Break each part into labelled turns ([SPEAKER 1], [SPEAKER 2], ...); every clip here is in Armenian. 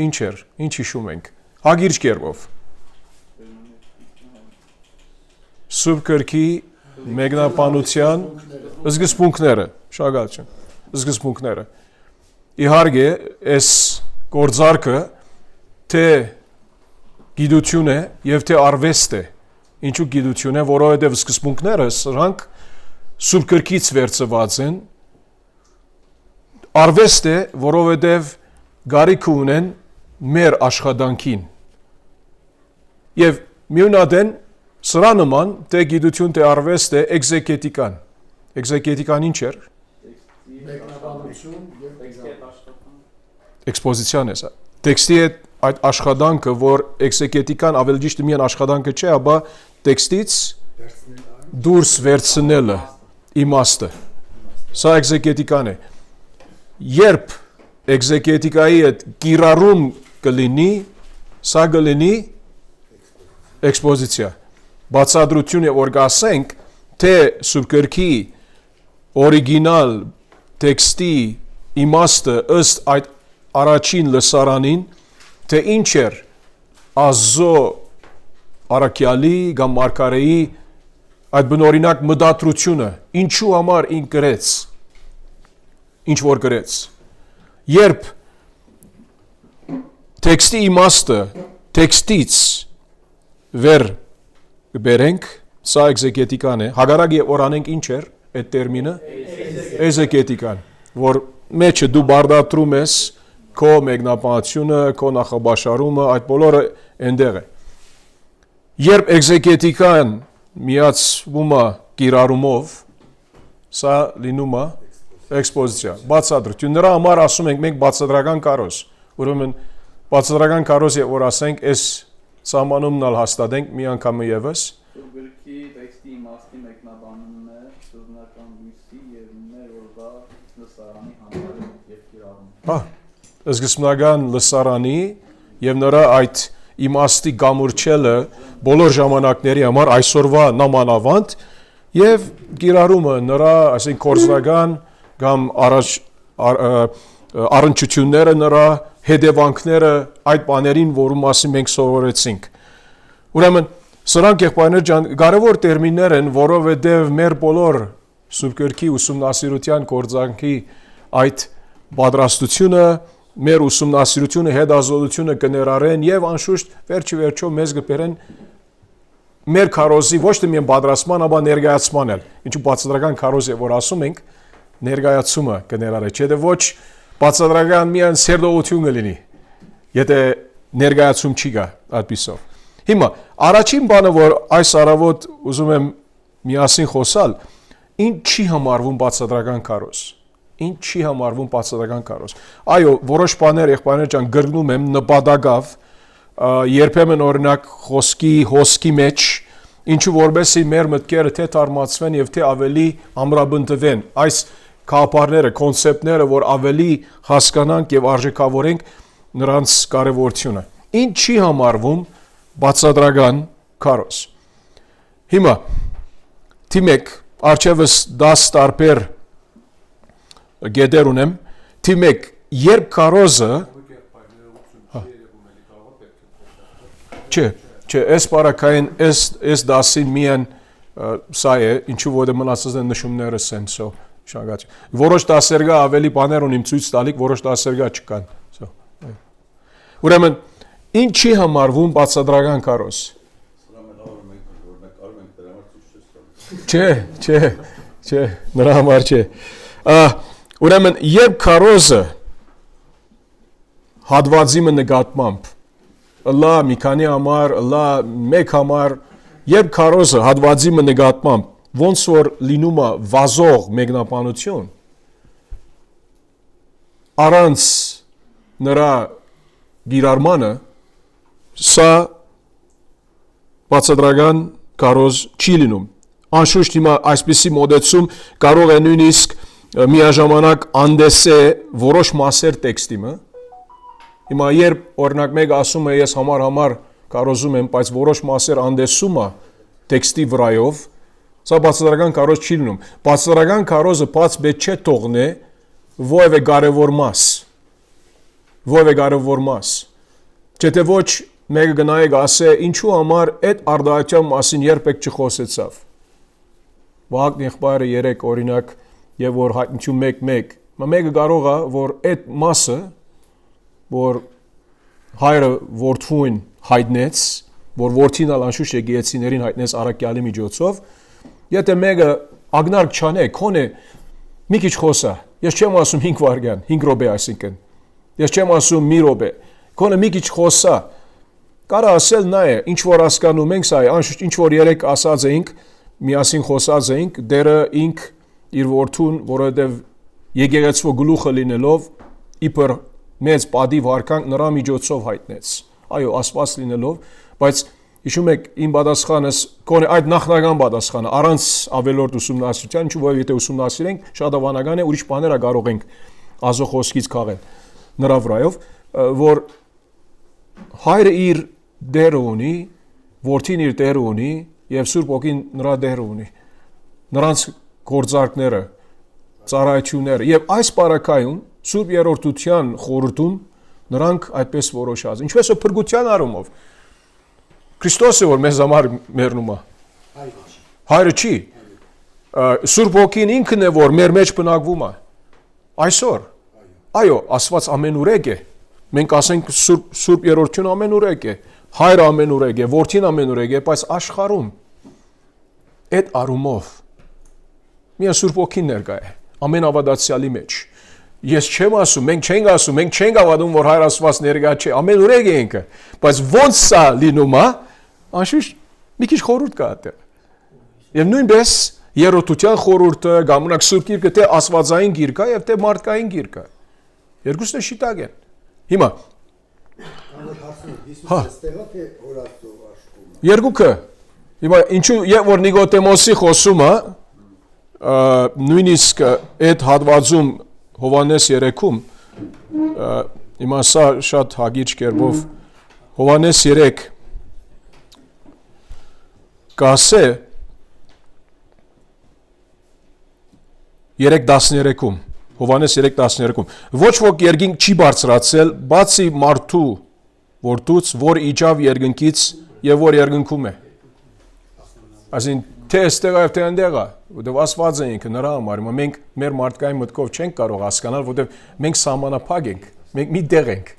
[SPEAKER 1] ինչ էր, ինչ հիշում ենք, հագիրճ կերպով։ Սուրբ գրքի մեկնաբանության սկզբունքները, շնորհակալություն, սկզբունքները։ Իհարկե, այս գործարքը թե գիտություն է եւ թե արվեստ է։ Ինչու գիտություն է, որովհետեւ սկզբունքները սրանք Սուրբ գրքից վերցված են, արվեստ է, որովհետեւ գարիք ունեն մեր աշխատանքին։ Եվ միունադեն սրա նման թե գիտություն թե արվեստ է էքզեգետիկան։ Էքզեգետիկան ինչ էր։ Էքսպոզիցիան է սա։ Տեքստի հետ այդ աշխատանքը, որ էքզեգետիկան ավելի ճիշտ միայն աշխատանքը չէ, ապա տեքստից դուրս վերցնելը իմաստը։ Սա էքզեգետիկան է։ Երբ էքզեգետիկայի հետ կիրառում կլինի, սա կլինի էքսպոզիցիա։ Բացատրություն է, որ կասենք, թե Սուրբ գրքի օրիգինալ տեքստի իմաստը ըստ այդ առաջին լսարանին, թե ինչ էր Աստծո առաքյալի կամ մարգարեի այդ բնօրինակ մտադրությունը, ինչու համար ինք գրեց, ինչ որ գրեց։ Երբ տեքստի իմաստը տեքստից վեր կբերենք, սա էքզեգետիկան է, հակառակ որ անենք ինչ էր այդ տերմինը, էզեգետիկան, որ մեջը դու բարդատրում ես քո մեկնաբանությունը, քո նախաբաշարումը, այդ բոլորը այնտեղ է։ Երբ էքզեգետիկան միացվում է կիրառումով, սա լինում է էքսպոզիցիա, բացատրություն։ Նրա համար ասում ենք մենք բացատրական կարոս, ուրեմն բացատրական կարոս է, որ ասենք այս սահմանումն ալ հաստատենք մի անգամ ևս։
[SPEAKER 2] Գրքի տեքստի իմաստի մեկնաբանումն է սկզբնական լույսի եւ մեր օրվա լսարանի համարը եւ կիրառումը։
[SPEAKER 1] Սկզբնական լսարանի եւ նրա այդ իմաստի գամուրջելը բոլոր ժամանակների համար այսօրվա նամանավանդ եւ կիրառումը նրա, այսինքն կորզնական կամ առնչությունները նրա հետևանքները այդ բաներին, որում մասին մենք սովորեցինք։ Ուրեմն սրանք եղբայրներ ջան կարևոր տերմիններ են, որովհետեւ մեր բոլոր Սուրբ գրքի ուսումնասիրության գործանքի այդ պատրաստությունը, մեր ուսումնասիրությունը, հետազոտությունը կներառեն եւ անշուշտ վերջի վերջո մեզ կբերեն մեր քարոզի ոչ թե միայն պատրաստման, ապա ներկայացման էլ։ Ինչու բացատրական քարոզ է, որ ասում ենք, ներկայացումը կներառի, չէ՞ թե ոչ բացատրական միայն սերտողություն կլինի, եթե ներկայացում չի գա այդպիսով։ Հիմա առաջին բանը, որ այս առավոտ ուզում եմ միասին խոսալ, ինչի համարվում բացատրական քարոզ։ Ինչի համարվում բացատրական քարոզ։ Այո, որոշ բաներ եղբայրներ ջան գրնում եմ նպատակով, երբեմն օրինակ հոսքի մեջ, ինչու որբեսի մեր մտքերը թե թարմացվեն եւ թե ավելի ամրապնդվեն այս կապարները, կոնցեպտները, որ ավելի հասկանանք եւ արժեքավորենք նրանց կարեւորությունը։ Ինչի համարվում բացատրական քարոզ։ Հիմա թիմեք արչեւս 10 տարբեր գետեր ունեմ, թիմեք երբ քարոզը Չէ, այս բարակային այս դասին միայն սա է, ինչու որ մնացած են նշումներս են, շնորհակալություն։ Որոշ դասերգա ավելի բաներ ունիմ ցույց տալիք, որոշ դասերգա չկան։ Ուրեմն ինչի համարվում բացատրական քարոզ։ Չէ, նրա համար չէ։ Ուրեմն երբ քարոզը հատվածի նկատմամբ Ըլլա մի քանի համար, ըլլա մեկ համար, երբ քարոզը հատվածի նկատմամբ ոնց որ լինում է վազող մեկնաբանություն, առանց նրա գիրարմանը, սա բացատրական քարոզ չի լինում։ Անշուշտ հիմա այսպիսի մոդեցում կարող է նույնիսկ միաժամանակ անդեսե որոշ մասեր տեքստիմը, Հիմա երբ օրինակ մեկը ասում է ես համար կարոզում եմ, բայց որոշ մասեր անդեսում է տեքստի վրայով, սա բացատրական քարոզ չի լինում։ Բացատրական քարոզը բաց պետք չէ թողնե որևէ կարևոր մաս։ ով է կարևոր մաս։ Չէ թե ոչ մեկը գնայեք ասե ինչու համար այդ արդարության մասին երբեք չխոսեցավ։ Վահագն եղբայրը 3 օրինակ եւ որ հայտնություն 1-1, մեկը կարող է որ այդ մասը որ հայրը որդուն հայտնեց, որ որդին անշուշտ եկեղեցիներին հայտնեց առաքյալի միջոցով, եթե մեկը ագնարկ չանե, քոնե մի քիչ խոսա։ Ես չեմ ասում 5 վայրկյան, 5 րոպե այսինքն։ Ես չեմ ասում մի րոպե։ Քոնե մի քիչ խոսա։ Կարա ասել նա է, ինչ որ հասկանում ենք սա, անշուշտ ինչ որ երեք ասած էինք, միասին խոսած էինք, դերը ինք իր որդուն, որովհետև եկեղեցու գլուխը լինելով, իբր մեծ պատիվ հարկանք նրա միջոցով հայտնեց։ Այո, Աստված լինելով, բայց հիշում եք իմ պատասխանս, կոնե այդ նախնական պատասխանը, առանց ավելորդ ուսումնասիրության, ինչու որ եթե ուսումնասիրենք, շատ հավանական է ուրիշ բաներ կարող ենք Աստծո խոսքից քաղել նրա վրայով, որ հայրը իր դերը ունի, որդին իր դերը ունի եւ Սուրբ Օգին նրա դերը ունի։ Նրանց գործարքները, ծառայությունները եւ այս բարակայում Սուրբ Երրորդության խորհրդում նրանք այդպես որոշած։ Ինչպես է փրկության առումով։ Քրիստոսը որ մեզ համար մեռնում է։ Հայրը չի։ Սուրբ Օգին ինքն է որ մեր մեջ բնակվում է։ Այսօր։ Այո, Աստված ամենուրեք է։ Մենք ասենք Սուրբ Երրորդություն ամենուրեք է։ Հայրը ամենուրեք է, որդին ամենուրեք է, բայց աշխարհում այդ առումով միայն Սուրբ Օգին ներկա է ամեն ավադացյալի մեջ։ Ես չեմ ասում, մենք չենք ավադում, որ Հայր Աստված ներկա չէ, ամենուրեք է ինքը, բայց ոնց սա լինում է, անշուշտ մի քիչ խորհուրդ կա այդտեղ։ Եվ նույնպես Երրորդության խորհուրդը, գամունակ Սուրբ Գիրքը թե աստվածային գիրք է եւ թե մարդկային գիրք է։ Երկուսն շիտակ են։ Հիմա Երկուքը հիմա ինչու որ Նիկոդեմոսի խոսումը նույնիսկ այդ հատվածում Հովանես 3-ում հիմա սա շատ հագիչ կերպով Հովանես 3 կասե 3:13-ում Հովանես 3:13-ում ոչ ոք երկինք չի բարձրացել բացի մարդու որդուց որ իջավ երկնքից եւ որ երկնքում է այսին թե այստեղ է թե այնտեղ է որտեւ Աստված է ինքը նրա համար մենք մեր մարդկային մտքով չենք կարող հասկանալ որտեւ մենք սահմանափակ ենք մենք մի տեղ ենք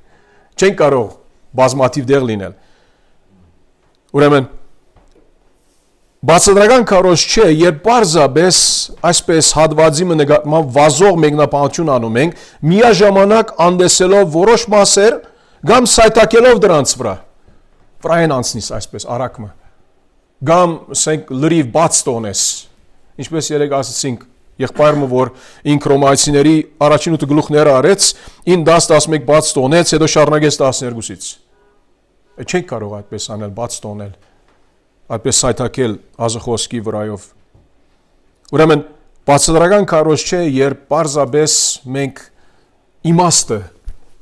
[SPEAKER 1] չենք կարող բազմաթիվ տեղ լինել ուրեմն բացատրական քարոզ չէ երբ պարզապես այսպես հատվածի նկատմամբ վազող մեկնաբանություն անում ենք միաժամանակ անդեսելով որոշ մասեր կամ սայթակելով դրանց վրային անցնես այսպես արակմը կամ ասենք լրիվ բաց տոնես ինչպես երեք ասացինք եղբայրը որ ինք ռոմայացիների առաջին 8 գլուխները արեց 9-10-11 բաց տոնեց հետո շարունակեց 12-ից չենք կարող այդպես անել բաց տոնել այդպես սայթակել ազոխոսքի վրայով ուրեմն բացատրական քարոզ չէ երբ պարզապես մենք իմաստը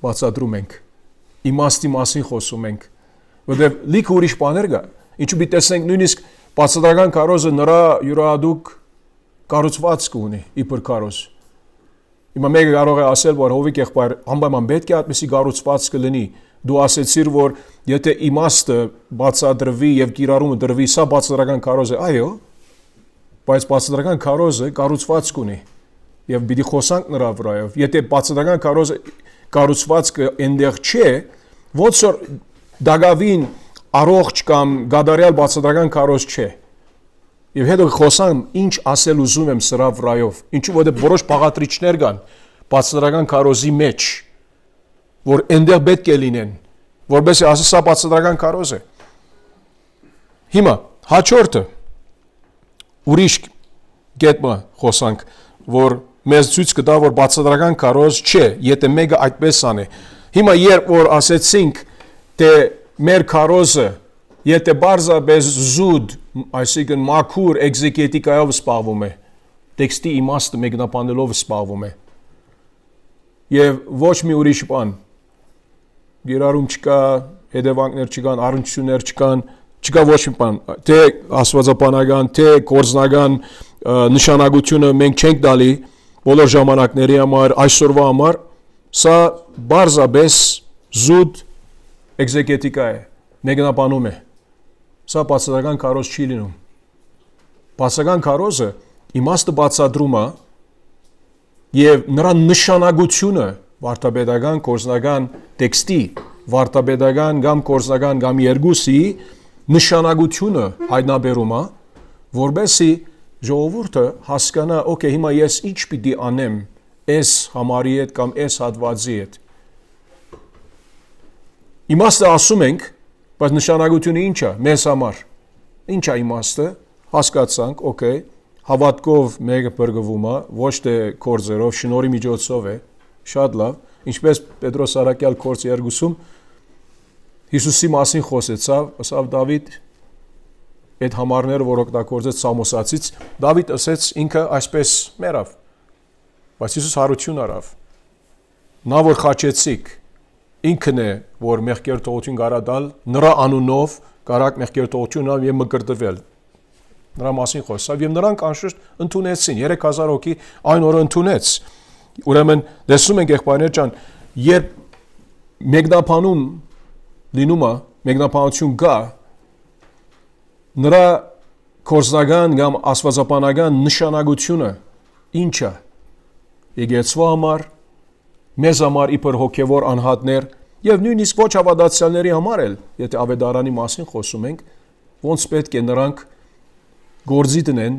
[SPEAKER 1] բացատրում ենք իմաստի մասին խոսում ենք որտեղ լիք ուրիշ բաներ կա ինչու պիտի տեսնենք նույնիսկ բացատրական քարոզը նրա յուրահատուկ կառուցվածք ունի իբր քարոզ հիմա մեկը կարող է ասել որ հովիկ եղբայր անպայման պետք է այդպեսի կառուցվածք լինի դու ասեցիր որ եթե իմաստը բացատրվի եւ կիրառումը դրվի սա բացատրական քարոզ է այո բայց բացատրական քարոզը կառուցվածք ունի եւ պիտի խոսանք նրա վրայով եթե բացատրական քարոզը կառուցվածքը այնտեղ չէ ոնց որ դագավին առողջ կամ գադարյալ բացատրական քարոզ չէ եւ հետո խոսամ ինչ ասել ուզում եմ սրա վրայով ինչու որտեղ որոշ բաղադրիչներ կան բացատրական քարոզի մեջ որ այնտեղ պետք է լինեն որովհետեւ ասես սա բացատրական քարոզ է հիմա հաջորդը ուրիշ գետմա խոսանք որ մեզ ցույց կտա որ բացատրական քարոզ չէ եթե մեկը այդպես անի հիմա երբ որ ասեցինք թե մեր քարոզը եթե բարձրապես զուտ այսինքն մաքուր էքզեգետիկայով սպառվում է տեքստի իմաստը մեկնաբանելով սպառվում է եւ ոչ մի ուրիշ բան գերարում չկա հետևանքներ չկան առնչություններ չկա ոչ մի բան թե աստվածաբանական թե գործնական նշանակությունը մենք չենք տալի բոլոր ժամանակների համար այսօրվա համար Սա բարձաբես զուտ էգզեգետիկա է, մեկնաբանում է։ Սա բացասական քարոզ չի լինում։ Բացասական քարոզը իմաստը բացադրում է եւ նրա նշանակությունը վարդապետական կորզնական տեքստի, վարդապետական կամ կորզնական կամ երկուսի նշանակությունը հայտնաբերում է, որբեսի ժողովուրդը հասկանա, օքեյ, հիմա ես ինչ պիտի անեմ այս համարի հետ կամ այս հատվածի հետ։ Իմաստը ասում ենք, բայց նշանակությունը ինչ է մեզ համար։ Ինչ է իմաստը, հասկացանք, օքեյ, հավատքով մեկը բրգվում է, ոչ թե կորձերով, շնորհի միջոցով է, շատ լավ, ինչպես Պետրոս Արաքյալ կորձ 2-ում Հիսուսի մասին խոսեցավ, ասավ Դավիթ այդ համարները, որ օգտագործեց Սամոսացից, Դավիթ ասեց ինքը այսպես մեռավ, բայց Հիսուս հարություն արավ։ Նա որ խաչեցիք, ինքն է, որ մեղքերթողություն կարա տալ, նրա անունով կարակ մեղքերթողություն ունենալ եւ մկրտվել։ Նրա մասին խոսավ եւ նրանք անշուշտ ընդունեցին, 3000 հոգի այն օրը ընդունեց։ Ուրեմն տեսնում ենք եղբայրներ ջան, երբ մեկնաբանում լինում է, մեկնաբանություն կա, նրա կորզնական կամ աստվածաբանական նշանակությունը ինչ է։ Եկեղեցու համար, մեզ համար իբր հոգևոր անհատներ եւ նույնիսկ ոչ հավատացյալների համար էլ, եթե ավետարանի մասին խոսում ենք, ոնց պետք է նրանք գործի դնեն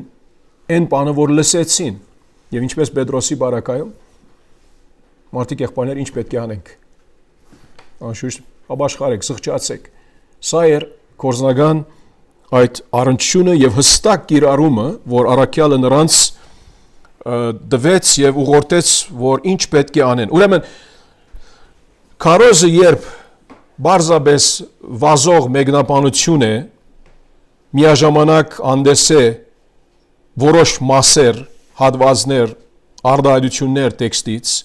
[SPEAKER 1] այն բանը, որ լսեցին, եւ ինչպես Պետրոսի բարակայում մարդիկ եղբայրներ ինչ պետք է անենք։ Անշուշտ ապաշխարեք, զղջացեք։ Սա էր կորզնական այդ առնչությունը եւ հստակ կիրառումը, որ Արաքյալը նրանց դվեց եւ ուղղորդեց, որ ինչ պետք է անեն։ Ուրեմն քարոզը երբ բարձաբես վազող մեկնաբանություն է, միաժամանակ անդես է որոշ մասեր, հատվածներ, արտահայտություններ տեքստից,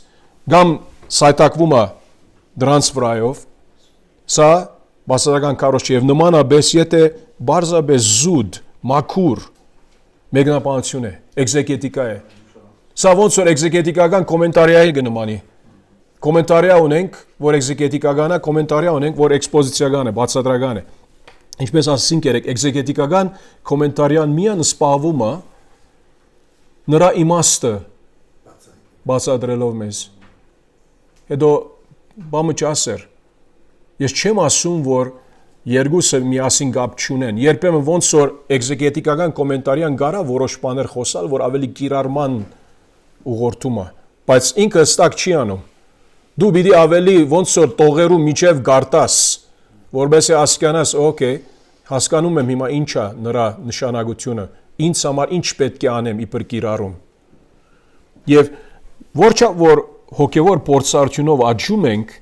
[SPEAKER 1] կամ սայտակվում է դրանց վրայով, սա բացասական քարոզ չէ եւ նմանաբես եթե բարձաբես զուտ, մաքուր մեկնաբանություն է, էգզեգետիկա է։ Սա ոնց որ էգզեգետիկական կոմենտարիայի կնմանի։ Կոմենտարիա ունենք, որ էգզեգետիկական է, կոմենտարիա ունենք, որ էքսպոզիցիական է, բացատրական է։ Ինչպես ասենք երեք, էգզեգետիկական կոմենտարիան միան սպառվում է նրա իմաստը բացատրելով մեզ։ Հետո բամը չասեր։ Ես չեմ ասում, որ երկուսը միասին կապ չունեն։ Երբեմն ոնց որ էգզեգետիկական կոմենտարիան կարա որոշ բաներ խոսալ, որ ավելի կիրառման ուղղորդում է, բայց ինքը հստակ չի անում։ Դու պիտի ավելի ոնց որ տողերու միջև գարտաս, որովհետեւ հասկանաս, օքեյ, հասկանում եմ հիմա ինչ է նրա նշանակությունը, ինձ համար ինչ պետք է անեմ իբր կիրառում։ Եվ որչա որ հոգևոր փորձառությունով աճում ենք,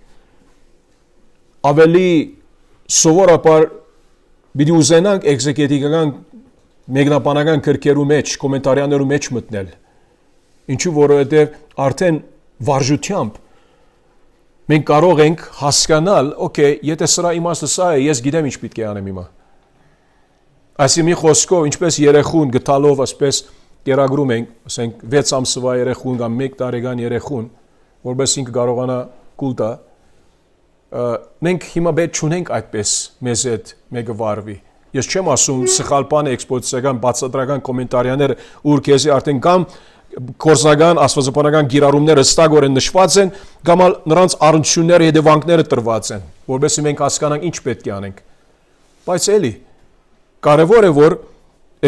[SPEAKER 1] ավելի սովորաբար պիտի ուզենանք էգզեգետիկական մեկնաբանական գրքերու մեջ, կոմենտարիաներու մեջ մտնել։ Ինչու որովհետև արդեն վարժությամբ մենք կարող ենք հասկանալ, օքեյ, եթե սրա իմաստը սա է, ես գիտեմ ինչ պետք է անեմ հիմա։ Այսինքն մի խոսքով, ինչպես երեխուն գտալով, ասպես կերակրում ենք, ասենք 6 ամսվա երեխուն կամ 1 տարեկան երեխուն, որպես ինքը կարողանա կուլ տա, մենք հիմա պետք չունենք այդպես մեզ հետ մեկը վարվի։ Ես չեմ ասում սխալ բան է էքսպոզիցիական բացատրական կոմենտարիաները, ուր քեզի արդեն կամ կորզնական աստվածաբանական գիրառումները հստակորեն նշված են, կամ նրանց առնչությունները, հետևանքները տրված են, որովհետեւ մենք հասկանանք ինչ պետք է անենք։ Բայց էլի կարևոր է որ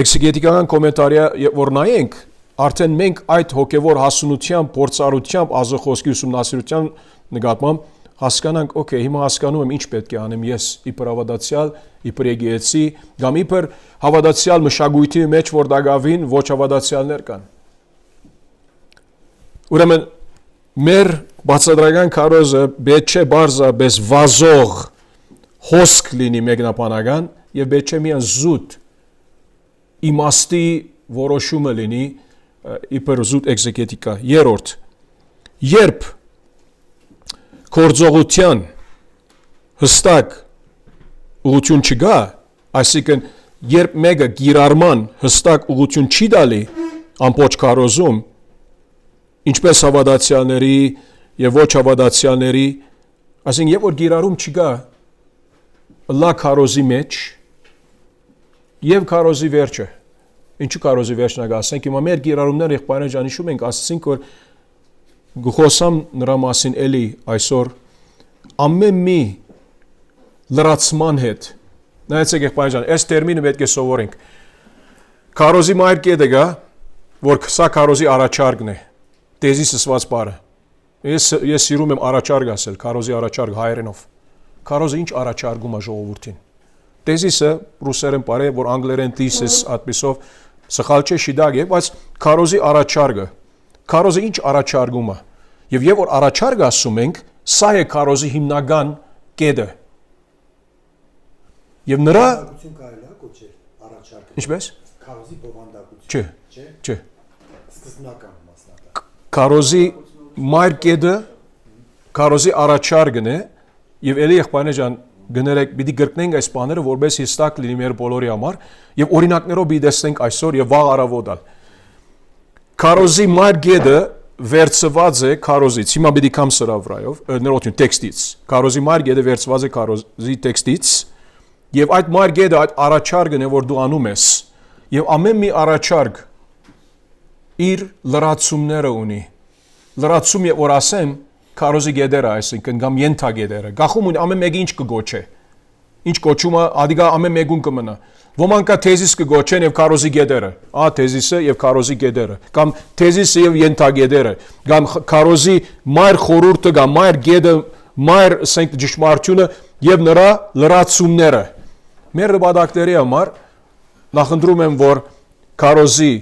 [SPEAKER 1] էքսեգետիկական կոմենտարիա որ նայենք, արդեն մենք այդ հոգևոր հասունությամբ, փորձառությամբ, ազոխոսքի ուսումնասիրության նկատմամբ հասկանանք, օքեյ, հիմա հասկանում եմ ինչ պետք է անեմ ես իբր հավատացյալ, իբր եկեղեցի, կամ իբր հավատացյալ մշակույթի մեջ, որ դակավին ոչ հավատացյալներ կան։ Ուրեմն մեր բացատրական քարոզը պետք չէ բարձրապես վազող հոսք լինի մեկնաբանական եւ պետք չէ միան զուտ իմաստի որոշումը լինի իբր զուտ էգզեգետիկա։ Երրորդ, երբ կորձողության հստակ ուղղություն չկա, այսինքն երբ մեկը գիրառման հստակ ուղղություն չի տալի ամբողջ քարոզում, ինչպես հավատացյալների եւ ոչ հավատացյալների, այսինքն երբ որ գիրառում չկա լա քարոզի մեջ եւ քարոզի վերջը, ինչու քարոզի վերջն ա ասենք, հիմա մեր գիրառումները եղբայրան ջան հիշում ենք, ասացինք որ գխոսամ նրա մասին էլի այսօր ամեն մի լրացման հետ, նայեցեք եղբայրան ջան, այս տերմինը պետք է սովորենք, քարոզի մայր կետը գա, որ սա քարոզի առաջարկն է, տեզի սսված բառը, ես սիրում եմ առաջարկ ասել, քարոզի առաջարկ հայերենով, քարոզը ինչ առաջարկում է ժողովրդին, տեզիսը ռուսերեն բառ է, որ անգլերեն thesis այդպիսով սխալ չէ շիդագ է, բայց քարոզի առաջարկը, քարոզը ինչ առաջարկում է, եւ որ առաջարկ ասում ենք, սա է քարոզի հիմնական կետը, եւ նրա
[SPEAKER 3] կարելի է կոչել առաջարկը,
[SPEAKER 1] ինչպես
[SPEAKER 3] քարոզի բովանդակություն,
[SPEAKER 1] չէ,
[SPEAKER 3] սկզբնական մասնատակ,
[SPEAKER 1] քարոզի մայր կետը, քարոզի առաջարկն է, եւ ելի եղբայրներ ջան գներեք, պիտի գրկնենք այս բաները, որպես հստակ լինի մեր բոլորի համար, եւ օրինակներով պիտի տեսնենք այսօր եւ վաղ առավոտալ։ Քարոզի մայր կետը վերցված է քարոզից։ Հիմա պիտի կամ սրա վրայով, ներողություն, տեքստից։ Քարոզի մայր կետը վերցված է քարոզի տեքստից, եւ այդ մայր կետը այդ առաջարկն է, որ դու անում ես, եւ ամեն մի առաջարկ իր լրացումները ունի։ Լրացում եւ որ ասեմ քարոզի գեդերը, այսինքն կամ ենթագեդերը, գախում ունի ամեն մեկը ինչ կգոչե, ինչ կոչումը ադիգա ամեն մեկուն կմնա, ոմանք կա թեզիս կգոչեն եւ քարոզի գեդերը, թեզիսը եւ քարոզի գեդերը, կամ թեզիսը եւ ենթագեդերը, կամ քարոզի մայր խորուրդը, կամ մայր գեդը, մայր ասենք ճշմարտությունը եւ նրա լրացումները։ Մեր նպատակների համար նախընտրում եմ, որ քարոզի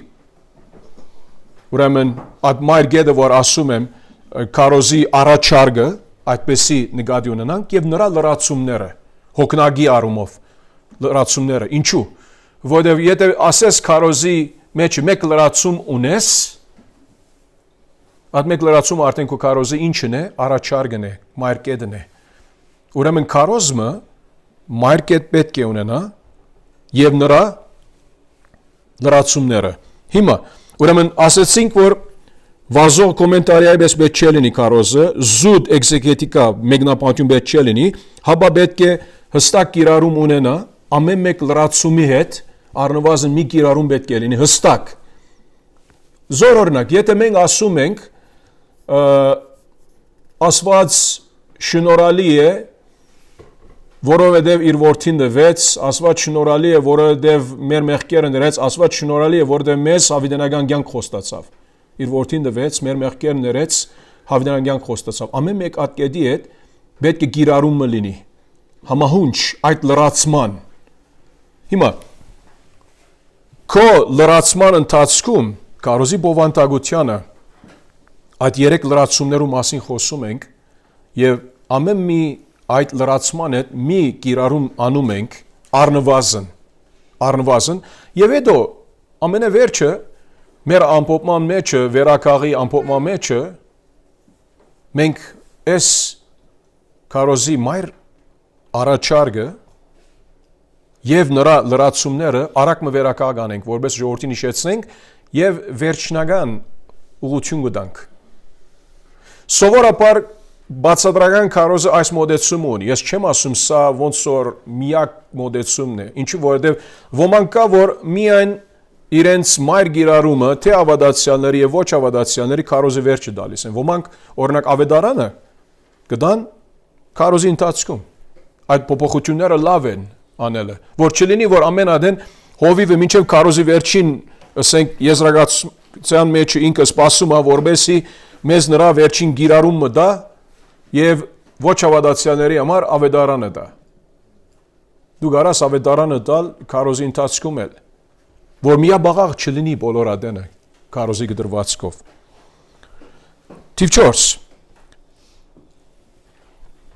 [SPEAKER 1] ուրեմն այդ մայր գեդը, որ ասում եմ, քարոզի առաջարկը այդպեսի նկատի ունենանք եւ նրա լրացումները հոգնագի առումով լրացումները ինչու որովհետեւ եթե ասես քարոզի մեջ մեկ լրացում ունես այդ մեկ լրացումը արդեն քո քարոզի ինչն է առաջարկն է մայրկետն է ուրեմն քարոզը մայրկետ պետք է ունենա եւ նրա լրացումները հիմա ուրեմն ասեցինք որ վազող կոմենտարիայի պես պետք չէ լինի քարոզը, զուտ էքզեգետիկա մեկնաբանություն պետք չէ լինի, հապա պետք է հստակ կիրառում ունենա, ամեն մեկ լրացումի հետ առնվազն մի կիրառում պետք է լինի հստակ։ Զոր օրինակ, եթե մենք ասում ենք Աստված շնորհալի է, որովհետև իր որդին տվեց, Աստված շնորհալի է, որովհետև մեր մեղքերը ներեց, Աստված շնորհալի է, որովհետև մեզ հավիտենական կյանք խոստացավ։ Իր որդին տվեց, մեր մեղքերը ներեց, հավիտենական կյանք խոստացավ։ Ամեն մեկ ատկետի հետ պետք է կիրառումը լինի։ Համահունչ այդ լրացման։ Հիմա քո լրացման ընթացքում քարոզի բովանդակությանը այդ երեք լրացումներու մասին խոսում ենք եւ ամեն մի այդ լրացման հետ մի կիրառում անում ենք առնվազն եւ հետո ամենավերջը մեր ամփոփման մեջը վերակաղի ամփոփման մեջը մենք այս քարոզի մայր առաջարկը եւ նրա լրացումները արագ վերակաղ անենք որպես ժողովրդին հիշեցնենք եւ վերջնական ուղղություն կտանք սովորաբար բացատրական քարոզը այս մոդեցումը ունի ես չեմ ասում սա ոնց որ միակ մոդեցումն է ինչու որովհետեւ ոմանք կա որ միայն իրենց մայր գիրառումը թե ավադացիաների եւ ոչ ավադացիաների քարոզի վերջը դալիս են ոմանք օրինակ ավետարանը կդան քարոզի ընթացքում այդ փոփոխությունները լավ են անելը որ չլինի որ ամենադեն հովիվը մինչեւ քարոզի վերջին ասենք եզրակացության մեջ ինքը սպասում է որբեսի մեզ նրա վերջին գիրառումը դա եւ ոչ ավադացիաների համար ավետարանը դա դու գարաս ավետարանը տալ քարոզի ընթացքում էլ որ միաբաղաղ չլինի բոլոր ադենը քարոզի գրվածքով։ Թիվ 4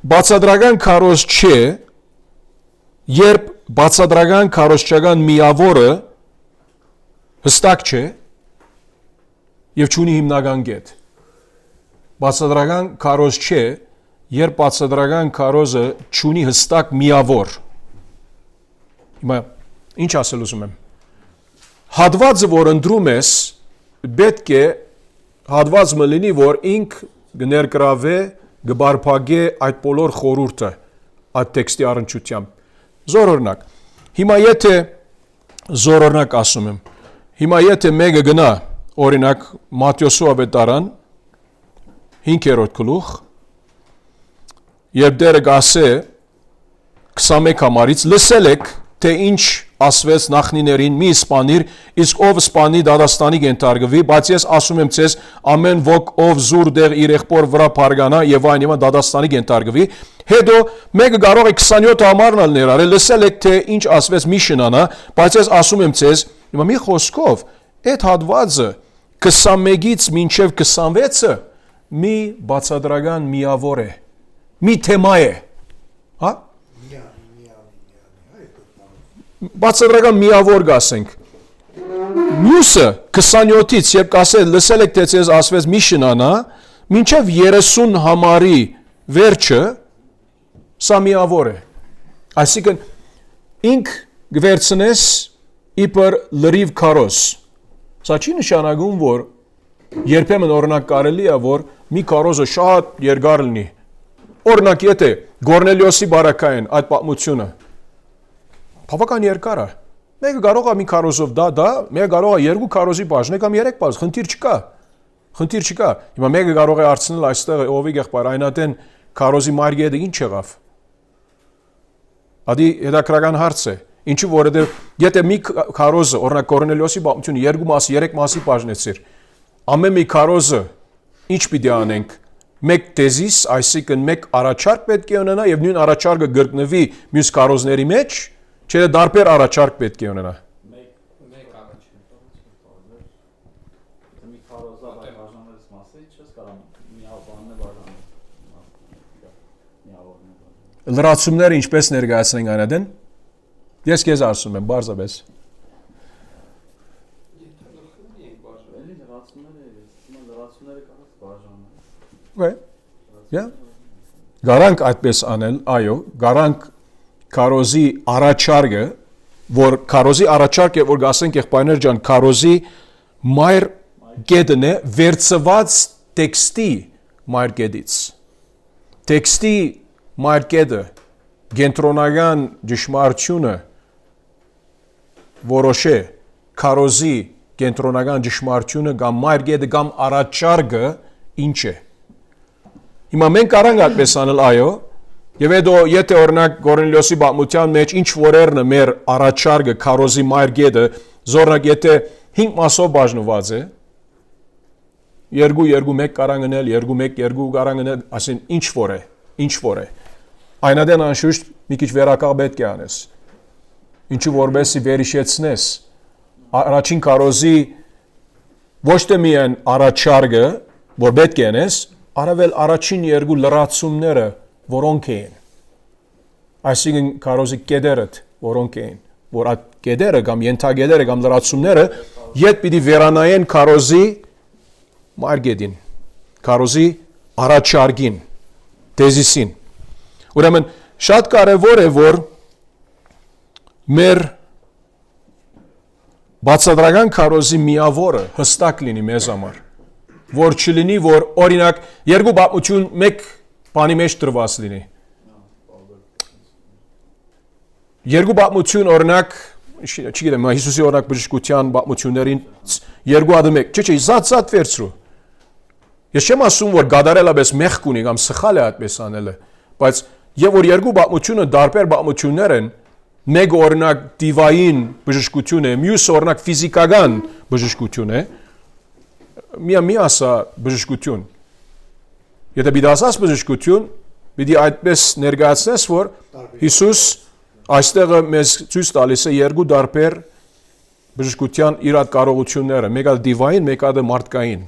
[SPEAKER 1] Բացադրական քարոզ չէ, երբ բացադրական քարոզչական միավորը հստակ չէ եւ չունի հիմնական կետ։ Բացադրական քարոզ չէ, երբ բացադրական քարոզը չունի հստակ միավոր։ Հիմա ինչ ասել ուզում եմ։ Հատվածը, որ ընտրում ես, պետք է հատվածը լինի, որ ինք գներգրավե գբարփագե այդ բոլոր խորուրդը այդ տեքստի առնչությամբ զորօրինակ հիմա եթե զորօրինակ ասում եմ հիմա եթե մեկը գնա օրինակ Մատթեոսի ավետարան 5-րդ գլուխ երբ դերը գասե 21 համարից լսել եք թե ինչ ասվեց նախնիներին մի սպանիր իսկ ով սպանի դադաստանի կենթարկվի բայց ես ասում եմ ցես ամեն ոք ով զուր դեղ իր եղբոր վրա փարգանա եւ այն իման դադաստանի կենթարկվի հետո մեկը կարող է 27 համարն ներառել լսել եք թե ինչ ասվեց մի շնանա բայց ես ասում եմ ցես հիմա մի խոսքով այդ հատվածը 21-ից մինչև 26-ը մի բացադրական միավոր է մի թեմա է հա բացադրական միավոր գասենք մյուսը 27-ից երբ կասել լսել եք թե ցեզ ասվեց մի շնանա մինչև 30 համարի վերջը սա միավոր է այսինքն ինք գվերցնես իբր լրիվ քարոս սա չի նշանակում որ երբեմն օրինակ կարելի է որ մի քարոզը շատ երկար լինի օրինակ եթե Գորնելիոսի բարակային այդ պատմությունը բավական երկար է մեկը կարող է մի քարոզով դա մեկը կարող է երկու քարոզի բաժնել կամ երեք բաժ խնդիր չկա հիմա մեկը կարող է արցնել այստեղ ովի եղբայր այնատեն քարոզի մարգեդը ինչ եղավ ադի հետաքրական հարց է ինչու որովհետև եթե մի քարոզը օրինակ Կորնելիոսի պատմությունը երկու մասի երեք մասի բաժնեցիր ամեն մի քարոզը ինչ պիտի անենք մեկ տեզիս այսինքն մեկ առաջարկ պետք է ունենա եւ նույն առաջարկը գրկնվի մյուս քարոզների մեջ չէ դարբեր առաջարկ պետք է ունենա
[SPEAKER 2] մեկ առաջին մի քարոզա բաժանելիս մասի չես կարող միավորն է բաժանել
[SPEAKER 1] լրացումները ինչպես ներկայացնենք այնադեն ես քեզ ասում եմ բարձրապես
[SPEAKER 2] լրացումները կարող բաժանել
[SPEAKER 1] Գարանք այդպես անել, այո, գարանք քարոզի առաջարկը, որ քարոզի առաջարկը, որ գասենք եղբայրներ ջան, քարոզի մայր գեդն է վերցված տեքստի մայր գեդից։ Տեքստի մայր գեդը գենտրոնական ճշմարտությունը որոշե քարոզի կենտրոնական ճշմարտությունը կամ մայր գեդը կամ առաջարկը ինչ է։ Հիմա մենք կարանք այդպես անել այո, եւ հետո եթե օրինակ Կորնելիոսի պատմության մեջ ինչ որերն է մեր առաջարկը քարոզի մայր գեդը, զորնակ եթե 5 մասով բաժնված է, 2-1 կարանք անել, 2-1-2 կարանք անել, ասեն ինչ որ է։ Այնադեն անշուշտ մի քիչ վերակալ պետք է անես։ Ինչու որբեսի վերհիշեցնես առաջին քարոզի ոչ թե միայն առաջարկը, որ պետք է անես, առավել առաջին երկու լրացումները, որոնք էին։ Այսինքն քարոզի կեդերդ, որոնք էին, որ այդ կեդերը կամ ենթագեդերը կամ լրացումները յետ պիտի վերանայեն քարոզի մարգեդին, քարոզի առաջարկին, տեզիսին։ Ուրեմն շատ կարևոր է, որ մեր բացատրական քարոզի միավորը հստակ լինի մեզ համար, որ չլինի, որ օրինակ երկու պատմություն մեկ բանի մեջ դրված լինի։ Երկու պատմություն օրինակ, չգիտեմ, Հիսուսի օրինակ բժշկության պատմություններին երկու հատ մեկ, չէ, զատ վերցրու։ Ես չեմ ասում, որ գադարելապես մեղք ունի կամ սխալ է այդպես անելը, բայց եւ որ երկու պատմությունը դարբեր պատմություններ են, մեկ օրինակ դիվային բժշկություն է, մյուս օրինակ ֆիզիկական բժշկություն է, մի ասա բժշկություն։ Եթե պիտի ասած բժշկություն, պիտի այդպես ներկայացնես, որ Հիսուս այստեղ մեզ ցույց տալիս է երկու դարբեր բժշկության իր այդ կարողությունները, մեկը դիվային, մեկը մարդկային,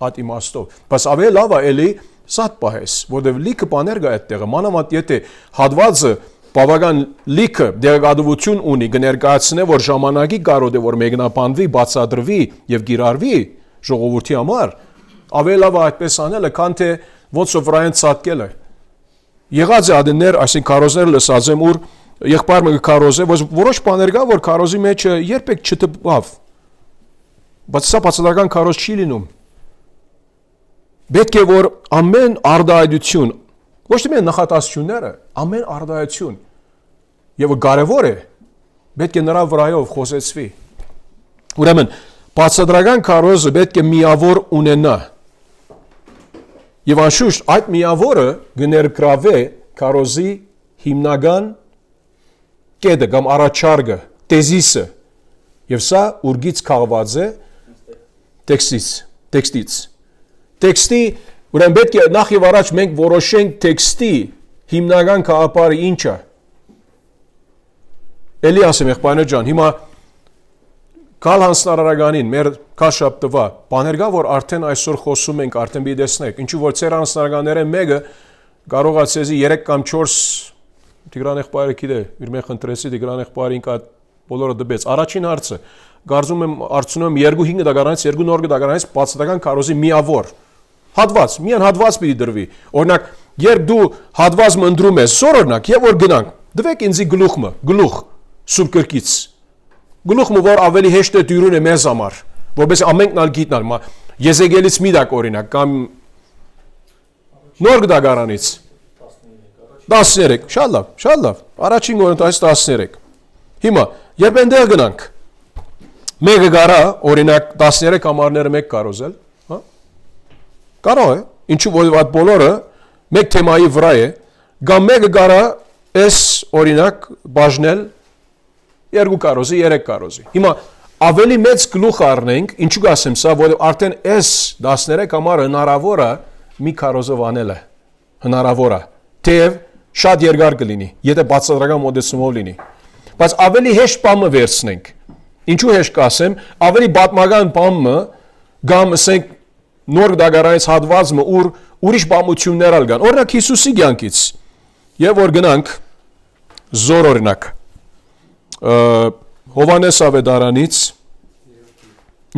[SPEAKER 1] այդ իմաստով։ Բայց ավելի լավ է էլի սատ պահես, որտեղ լիքը բաներ կա այդտեղը, մանավանդ եթե հատվածը բավական լիքը դերակատվություն ունի, կներկայացնե, որ ժամանակի կարոտ է, որ մեկնաբանվի, բացատրվի եւ գիրառվի ժողովրդի համար, ավելի լավ է այդպես անելը, քան թե ոնց վրայեն ցածկելը։ Եղած է ադներ, այսինքն քարոզները լսած եմ, ուր եղբայրը քարոզե, որոշ բաներ կա, որ քարոզի մեջ երբեք չտպավ։ Բայց սա բացատրական քարոզ չի լինում։ պետք է որ ամեն արդայություն, ոչ թե միայն նախատասությունները, ամեն արդայություն եւ կարևոր է, պետք է նրա վրայով խոսեցվի։ Ուրեմն բացադրական քարոզը պետք է միավոր ունենա։ Եվ անշուշտ այդ միավորը կներգրավե քարոզի հիմնական կետը կամ առաջարկը, տեզիսը։ Եվ սա ուրգից քաղված է տեքստից։ Տեքստի, ուրեմն պետք է նախ եւ առաջ մենք որոշենք տեքստի հիմնական գաղափարը ինչ է։ Էլի ասեմ եղբայրներ ջան, հիմա կալ հանձնարարականին մեր քաշապ տվա, բաներ կա, որ արդեն այսօր խոսում ենք, արդեն մի տեսնեք, ինչու որ ծեր հանձնարարականները մեկը կարող է ցեզի 3 կամ 4 Տիգրան եղբայրը գիտե, իր մեկ ընտրեցի Տիգրան եղբայրը ինքա բոլորը դբեց։ Առաջին հարցը, գարձում եմ արցնում եմ 2-5 դագարանից 2 նոր դագարանից բացատական քարոզի միավոր հատված, միան հատված պիտի դրվի։ Օրինակ, երբ դու հատվածը ընտրում ես, օրինակ, եւ որ գնանք, դվեք ինձի գլուխ սուրբ գրքից։ Գլուխը որ ավելի հեշտ է դյուրուն է մեզ համար, որպես ամենքն ալ գիտնալ, Եզեկիելից մի դակ օրինակ կամ նոր դագարանից 13, շատ լավ, առաջին Կորինթացից 13։ Հիմա, երբ այնտեղ գնանք, մեկը կարա, օրինակ 13 համարները մեկ կարոզել, հա? Կարող է, ինչու որ այդ բոլորը մեկ թեմայի վրա է, կամ մեկը կարա այս օրինակ բաժնել 2 կարոզի, 3 կարոզի։ Հիմա ավելի մեծ գլուխ առնենք, ինչու կասեմ սա, որ արդեն այս 13 համարը հնարավոր է մի կարոզով անելը, հնարավոր է, թեև շատ երկար կլինի, եթե բացատրական մոդեցումով լինի։ Բայց ավելի հեշտ բամը վերցնենք։ Ինչու հեշտ կասեմ, ավելի պատմական բամը, կամ ասենք նոր դագարանից հատվածը, ուր ուրիշ բամություններ ալ կան։ Օրինակ Հիսուսի կյանքից, եւ որ գնանք զոր օրինակ Հովանես ավետարանից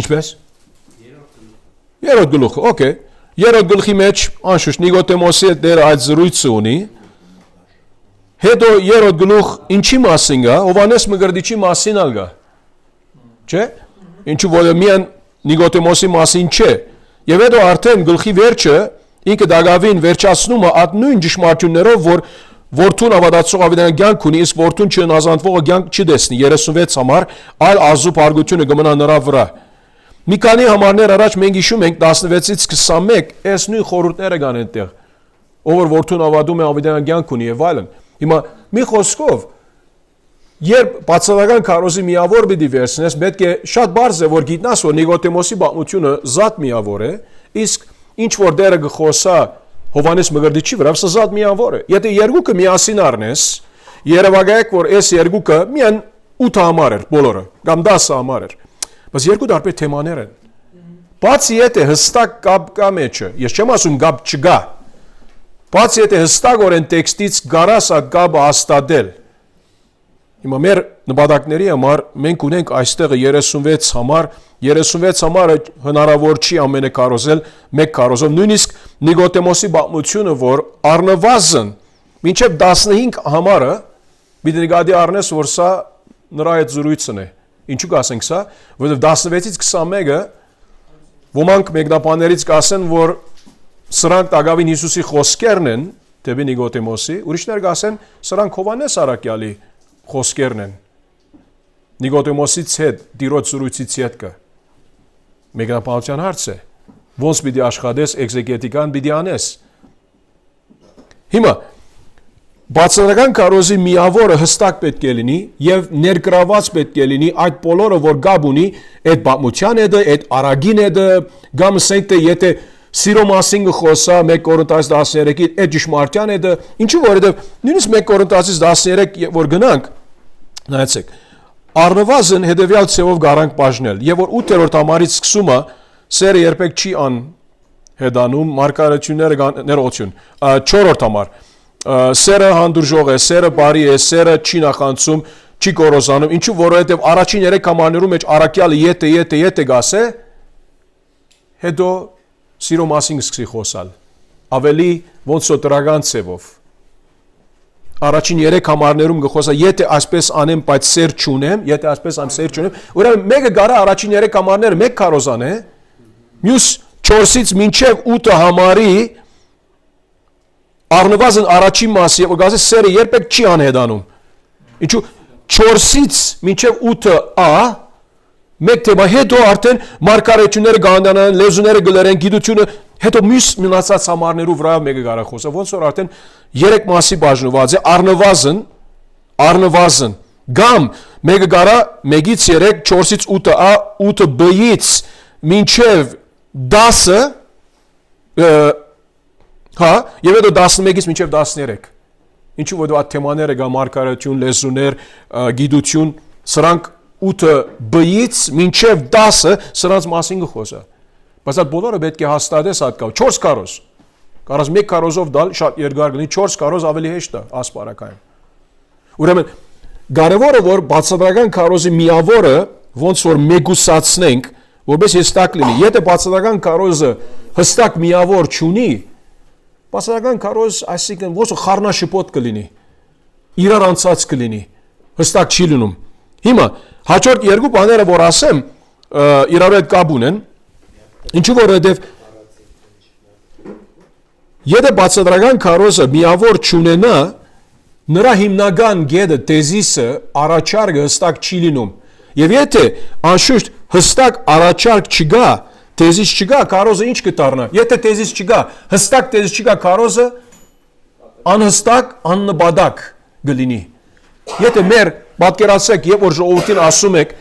[SPEAKER 1] ինչպես 3-րդ գլուխը, օքեյ, 3-րդ գլխի մեջ անշուշտ Նիկոդեմոսի հետ դեր այդ զրույցը ունի։ Հետո 3-րդ գլուխ ինչի մասին է, Հովանես Մկրտիչի մասին ալ գա։ Չէ՞։ Ինչու որ միան Նիկոդեմոսի մասին չէ։ Եվ հետո արդեն գլխի վերջը ինքը Դագավին վերջացնում է այդ նույն ճշմարտություններով, որ Որդուն ավադացող ավետարան կյանք ունի, իսկ որդուն չնազանդվողը կյանք չտեսնի 36 համար, այլ ազուբ հարգությունը կմնա նրա վրա։ Մի քանի համարներ առաջ մենք հիշում ենք 16-ից 21, այս նույն խորհուրդները կան այնտեղ, ով որդուն ավադում է ավետարան կյանք ունի եւ այլն։ Հիմա մի խոսքով, երբ բացառական քարոզի միավոր պիտի վերցնես, պետք է շատ բարձ է որ գիտնաս, որ Նիկոդեմոսի պատմությունը զատ միավոր է, իսկ ինչ որ դերը գխոսա Հովանես Մկրտիչի վրա սա միավոր է։ Եթե երկուքը միասին առնես, երևակայեք որ այս երկուքը միան 8 համար էր բոլորը, կամ 10 համար էր։ Բայց երկու տարբեր թեմաներ են։ Բացի եթե հստակ կապ կա մեջը, ես չեմ ասում կապ չկա։ Բացի եթե հստակորեն տեքստից գարաս այդ կապը հաստատել։ Հիմա մեր նպատակների համար մենք ունենք այստեղ 36 համար, 36 համարը հնարավոր չի ամենը կարոզել մեկ կարոզով, նույնիսկ Նիկոդեմոսի պատմությունը, որ առնվազն մինչև 15 համարը պիտի գադի առնես, որ սա նրա այդ զրույցն է։ Ինչու կասենք սա, որովհետև 16-ից 21-ը ոմանք մեկնաբաններից կասեն, որ սրանք Դագավին Հիսուսի խոսքերն են, դեպի Նիկոդեմոսի, ուրիշներ կասեն, սրանք Հովանես Առաքյալի խոսքերն են։ Նիկոդեմոսից հետ, դիրոց զրույցից հետ կա։ Մեկնաբանության հարց է։ Ոնց պիտի աշխատես, էքզեգետիկան պիտի անես։ Հիմա բացառական քարոզի միավորը հստակ պետք է լինի եւ ներգրաված պետք է լինի այդ բոլորը, որ գաբ ունի այդ պատմության հետ, այդ արագին հետ, կամ ասենք թե եթե սիրո մասին խոսա 1 Կորինթացիս 13-ի այդ ճշմարտության հետ, ինչու որովհետեւ նույնիսկ 1 Կորինթացիս 13 որ գնանք, նայեցեք, առնվազն հետեւյալ ցեվով գարանք բաժնել, եւ որ 8-րդ համարից սկսումը սերը երբեք չի հետանում, մարգարեությունները ներողություն, 4-րդ համար, սերը հանդուրժող է, սերը բարի է, սերը չի նախանցում, չի կորոզանում, ինչու որովհետեւ առաջին 3 համարներում մեջ առաքյալը եթե գասե, հետո սիրո մասին սկսի խոսալ, ավելի ոնց սոտրական ցևով։ Առաջին 3 համարներում գխոսա, եթե այսպես անեմ, բայց սեր չունեմ, ուրեմն մեկը գարա առաջին 3 համարները մեկ քարոզան է, մյուս 4-ից մինչև 8-ը համարի առնվազն առաջին մասի, եւ գազի սերը երբեք չի անհետանում։ Ինչու 4-ից մինչև 8-ը ա մեկ թեմա, հետո արդեն մարգարեությունները գանանան, լեզուները գլերեն, գիտությունը, հետո մյուս մնացած համարներով վրա մեկը կարա խոսա, ոնց որ արդեն 3 մասի բաժնված է, առնվազն գամ մեկը կարա 1-ից 3, 4-ից 8-ը ա, 8-ը b-ից մինչև 10-ը հա, եւ հետո 11-ից մինչև 13։ Ինչու որ այդ թեմաները գա մարգարեություն, լեզուներ, գիտություն, սրանք 8-ը b-ից մինչև 10-ը սրանց մասին կխոսա։ Բայց այդ բոլորը պետք է հաստատես այդ կավ 4 կարոզ։ Կարոզ 1 կարոզով դալ շատ երկար գնի, 4 կարոզ ավելի հեշտ է ասպարակային։ Ուրեմն կարևորը որ բացատրական կարոզի միավորը ոնց որ մեգուսացնենք, որպես հստակ լինի։ Եթե բացատրական կարոզը հստակ միավոր չունի, բացատրական կարոզ այսինքն ոնց որ խառնաշփոթ կլինի, իրար անցած կլինի, հստակ չի լինում։ Հիմա հաջորդ երկու բաները որ ասեմ, իրար հետ կապ ունեն, ինչու որովհետև եթե բացատրական կարոզը միավոր չունենա, նրա հիմնական գեդը տեզիսը առաջարկը հստակ չի լինում։ Եվ եթե անշուշտ հստակ առաջարկ չգա, տեզիս չգա, կարոզը ինչ կդառնա։ Եթե տեզիս չգա, հստակ տեզիս չգա, կարոզը անհստակ, աննպատակ կլինի։ Եթե մեր պատկերացրեք, երբ որ ժողովրդին ասում եք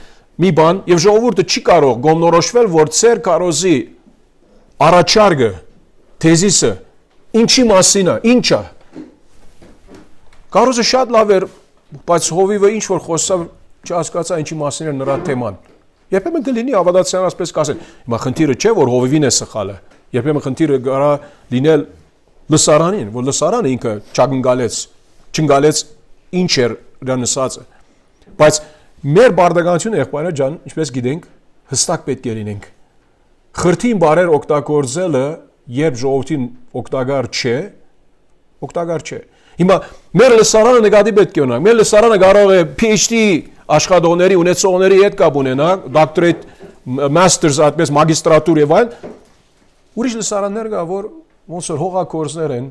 [SPEAKER 1] մի բան, եւ ժողովուրդը չի կարող գոմնորոշվել, որ ծեր կարոզի առաջարկը, տեզիսը ինչի մասին է, ինչ է։ Կարոզը շատ լավ էր, բայց հովիվը ինչ որ խոսավ, չհասկացա ինչի մասին էր նրա թեման։ Երբեմն կլինի ավադացիան ասպես կասեն, հիմա խնդիրը չէ, որ հովիվին է սխալը։ Երբեմն խնդիրը կարա լինել լսարանին, որ լսարանը ինքը չընկալեց ինչ էր դա նսածը։ Բայց մեր բարդականությունը եղբայրը ջան, ինչպես գիտենք, հստակ պետք է լինենք։ Խրթին բարեր օգտագործելը, երբ ժողովրդին օգտակար չէ։ Հիմա մեր լսարանը նկատի պետք է ունենանք։ Մեր լսարանը կարող է PhD աշխատողների, ունեցողների հետ կապ ունենա, doctorate, masters, այդպես մագիստրատուր եւ այլն։ Ուրիշ լսարաններ կա, որ ոնց որ հողագործներ են,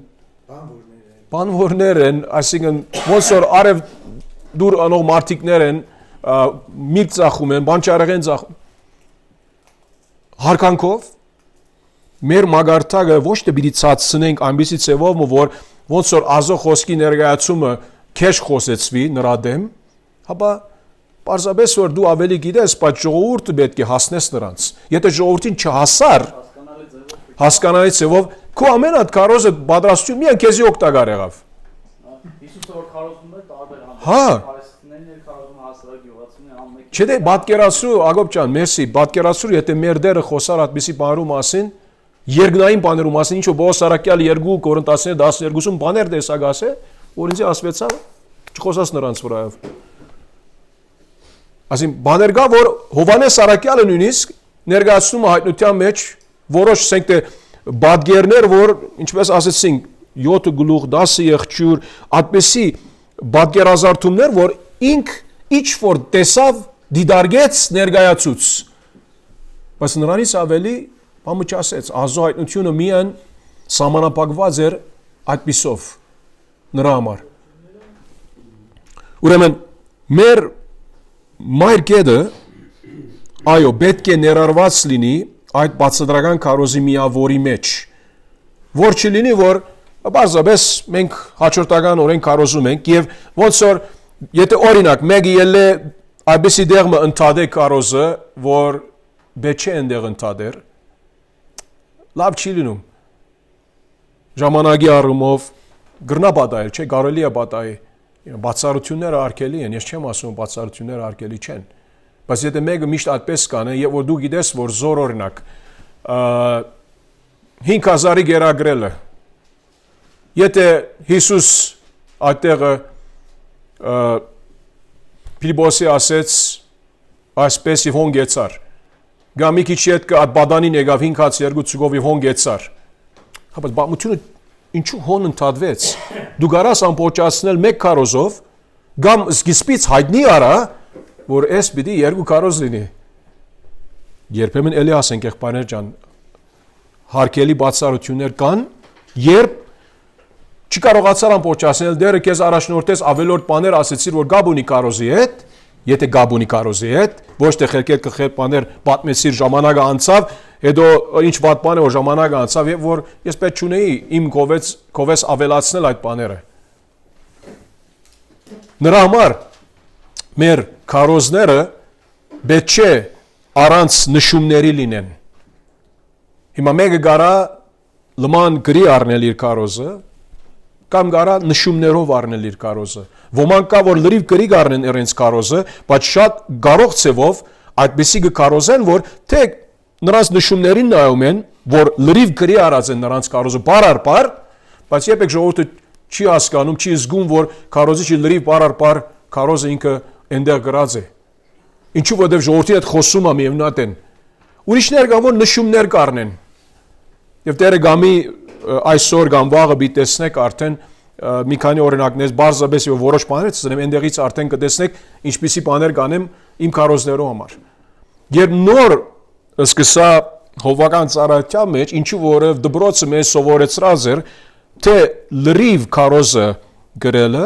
[SPEAKER 1] բանվորներ են, այսինքն ոնց որ արև դուր անող մարտիկներ են, միրգ ծախում են, բանջարեղեն ծախում։ Հարկանքով մեր մագարտակը ոչ թե պիտի ցածցնենք այնպիսի ծևով, որ ոնց որ ազո խոսքի ներկայացումը քեշ խոսեցվի նրա դեմ, հապա պարզապես որ դու ավելի գիտես, բայց ժողովուրդը պետք է հասնես նրանց։ Եթե ժողովրդին չհասար, հասկանալի ծևով, քո ամեն հատ կարոզը պատրաստություն միայն քեզի օգտակար եղավ։
[SPEAKER 2] Հիսուսը որ քարոզում է տարբեր
[SPEAKER 1] հա։
[SPEAKER 2] Պալեստինյաններ քարոզում հասարակ գյուղացիներ ամեն
[SPEAKER 1] Չէ՞ պատկերացրու, Ագոպ ջան, մերսի, պատկերացրու, եթե մեր դերը խոսար այդպիսի բաներու մասին, երկնային բաներու մասին, ինչ որ Բողոս Սարակյալը 2 Կորինթացիներ 12-ում բաներ տեսակ ասե, որ ինձ ասվեցա, չխոսած նրանց վրայով։ Ասին բաներ կա, որ Հովանես Սարակյալը նույնիսկ ներկայացնում է հայտնության մեջ որոշ ասենք թե բադգերներ, որ ինչպես ասեցինք 7 գլուխ 10 եղջյուր, այդպեսի բադգերազարդումներ, որ ինք ինչ որ տեսավ դիդարգեց ներկայացուց։ Բայց նրանից ավելի բամը չասեց, ազո հայտնությունը միայն սահմանափակված էր այդպիսով նրա համար։ Ուրեմն մեր մայր կետը այո պետք է ներառված լինի այդ բացատրական քարոզի միավորի մեջ, որ չլինի, որ բարձրապես մենք հաջորդական օրենք քարոզում ենք եւ ոնց որ եթե օրինակ մեկը ելե այդպեսի դեղը ընդհանրե քարոզը, որ բեչե ընդեղ ընդհանրեր, լավ չի լինում։ Ժամանակի առումով գրնա բադայել, չէ, կարելի է բադայի։ Բացառությունները արգելի են, ես չեմ ասում բացառությունները արգելի չեն։ Բայց եթե մեկը միշտ այդպես կանը, եւ որ դու գիտես, որ զոր օրինակ 5000-ի գերագրելը, եթե Հիսուս այդտեղը Փիլիպոսի ասեց այսպես եւ հոնգեցար, գա մի քիչ հետ այդ բադանին եկավ 5-2 ցուգով եւ հոնգեցար, բայց բամությունը ինչու հոն ընդհատվեց, դու կարաս ամբողջացնել մեկ քարոզով, գամ սկիզբից հայտնի արա, որ այս պիտի 2 քարոզ լինի։ Երբեմն էլի ասենք եղբայրներ ջան, հարկելի բացառություններ կան, երբ չկարողացար ամբողջացնել դերը քեզ առաջնորդես ավելորդ բաներ ասեցիր, որ գաբ ունի կարոզի հետ, եթե գաբ ունի կարոզի հետ, ոչ թե խելքեր բաներ պատմեցիր ժամանակը անցավ, հետո ինչ վատ բան է որ ժամանակը անցավ, եւ որ ես պետք չունեի իմ կովես ավելացնել այդ բաները։ Նրա համար մեր կարոզները պետք չէ առանց նշումների լինեն։ Հիմա մեկը գարա լման գրի առնել իր կարոզը, կամ գարա նշումներով առնել իր կարոզը։ Ոմանք կա որ լրիվ գրի առնեն իրենց կարոզը, բայց շատ գարող ցևով այդպեսի կկարոզեն, որ թե նրանց նշումներին նայում են, որ լրիվ գրի արած են նրանց կարոզը բար առ բար, բայց երբեք ժողովուրդը չի հասկանում, չի զգում, որ կարոզիչի լրիվ բար առ բար կարոզը ինքը այնտեղ գրած է։ Ինչու որտեվ ժողովրդի հետ խոսում է միևնույն են։ Ուրիշներ կան որ նշումներ կառնեն։ Եվ Տերը գամի այսօր կամ վաղը պիտի տեսնեք արդեն մի քանի օրինակներ բարձրապես եւ որոշ բաներ ցնեմ այնտեղից արդեն կտեսնեք ինչպիսի բաներ կանեմ իմ կարոզներով համար։ Երբ նոր սկսա հովական ծառայության մեջ, ինչու որով դբրոցը մեզ սովորեցրած էր, թե լրիվ կարոզը գրելը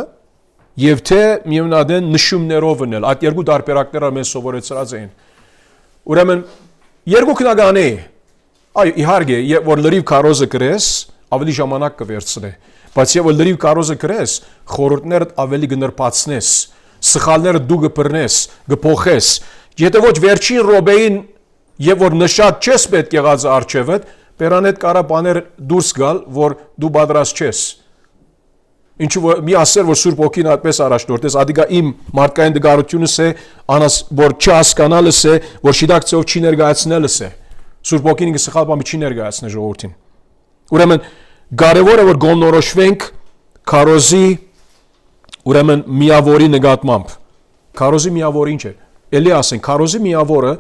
[SPEAKER 1] եւ թե միևնույն նշումներով ունել, այդ երկու տարբերակները մեզ սովորեցրած էին։ Ուրեմն երկու քննական է։ Այո, իհարկե, որ լրիվ կարոզը գրես, ավելի ժամանակ կվերցնի, բայց եւ որ լրիվ կարոզը գրես, խորհուրդներդ ավելի կնրբացնես, սխալները դու կբռնես, կփոխես։ Եթե ոչ վերջին ռոբեին եւ որ նշած չես պետք եղած արժեվդ, բերանետ կարա բաներ դուրս գալ, որ դու պատրաստ չես։ Ինչու որ մի ասեր որ Սուրբ Օքին այդպես առաջնորդես, ադիգա իմ մարդկային դգարությունս է, անաս որ չհասկանալս է, որ շիդակցիով չի ներկայացնելս է։ Սուրբ Օքին ինքը սխալ բան չի ներկայացնի ժողովրդին։ Ուրեմն կարևորը որ գոնորոշվենք քարոզի ուրեմն միավորի նկատմամբ։ Քարոզի միավորը ինչ է։ Էլի ասենք քարոզի միավորը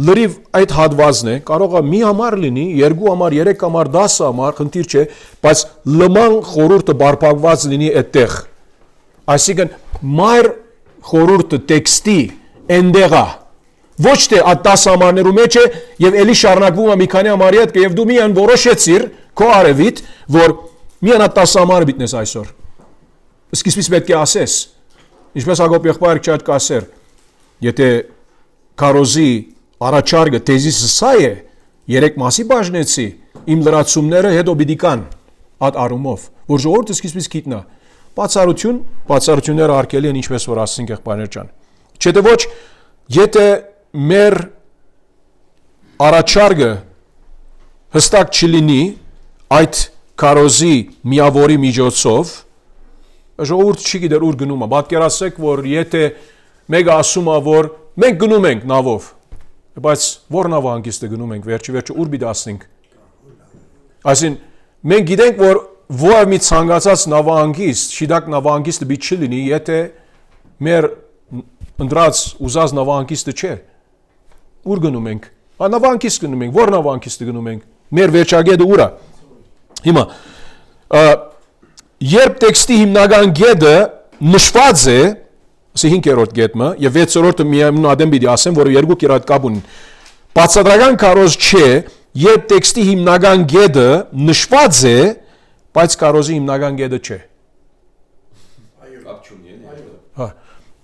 [SPEAKER 1] լրիվ այդ հատվածն է, կարող է մի համար լինի, 2 համար, 3 համար, 10 համար, խնդիր չէ, բայց լման խորհուրդը բարբակված լինի այդտեղ։ Այսինքն մայր խորհուրդը տեքստի ընդեղա ոչ թե այդ 10 համարներու մեջ է եւ ելի շարունակվում է մի քանի համարի հետ եւ դու միան որոշեցիր քո արևիտ որ միան այդ 10 համարը բիտնես այսօր սկիզբից պետք է ասես ինչպես Հակոբ եղբայրը չած կասեր եթե քարոզի առաջարկը թեզիսը սա է 3 մասի բաժնեցի իմ լրացումները հետո պիտի կան այդ արումով որ ժողովուրդը սկիզբից գիտնա բացառությունները արկելի են ինչպես որ ասենք եղբայրներ ջան չէ թե ոչ եթե մեր առաջարկը հստակ չլինի այդ քարոզի միավորի միջոցով ժողովուրդը չի գիտեր ուր գնում է պատկերացրեք որ եթե մեկը ասում է որ մենք գնում ենք նավով բայց որ նավահանգիստը գնում ենք վերջի ուր պիտի ասենք այսին մենք գիտենք որ ո՞ր մի ցանկացած նավահանգիստ շիդակ նավահանգիստը պիտի չլինի եթե մեր ընդրած ուզած նավահանգիստը չէ ուր գնում ենք նավահանգիստ գնում ենք որ նավահանգիստը գնում ենք մեր վերջագետը ուր է հիմա երբ տեքստի հիմնական գետը նշված է ասի 5-րդ գետը եւ 6-րդը միայն ադեմ պիտի ասեմ որ երկու կիրատ կապ ունեն բացատրական քարոզ չէ երբ տեքստի հիմնական գետը նշված է բայց քարոզի հիմնական գետը չէ
[SPEAKER 4] այո կապ չունի
[SPEAKER 1] հա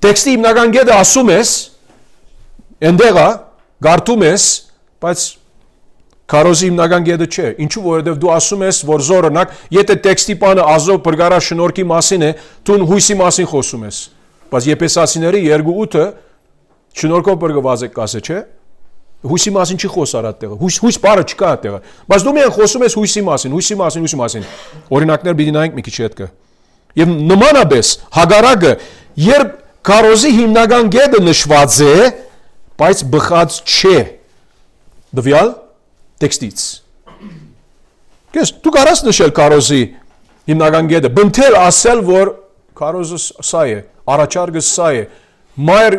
[SPEAKER 1] տեքստի հիմնական գետը ասում ես ընդեղա գարտում ես բայց քարոզի հիմնական գետը չէ ինչու որովհետև դու ասում ես որ զորոնակ եթե տեքստի բանը ազով բրգարա շնորհքի մասին է դու հույսի մասին խոսում ես բայց Եփեսացիների 2:8-ը շնորհքով բրգված է կասե չէ հույսի մասին չի խոսար այդտեղը հույս բառը չկա այդտեղը բայց դու միայն խոսում ես հույսի մասին օրինակներ պիտի նայենք մի քիչ հետքը եւ նմանապես հագարակը երբ քարոզի հիմնական գետը նշված է բայց բխած չէ դվյալ տեքստից կես դու կարաս նշել քարոզի հիմնական գետը բնթել ասել որ քարոզը սա է առաջարկը սա է մայր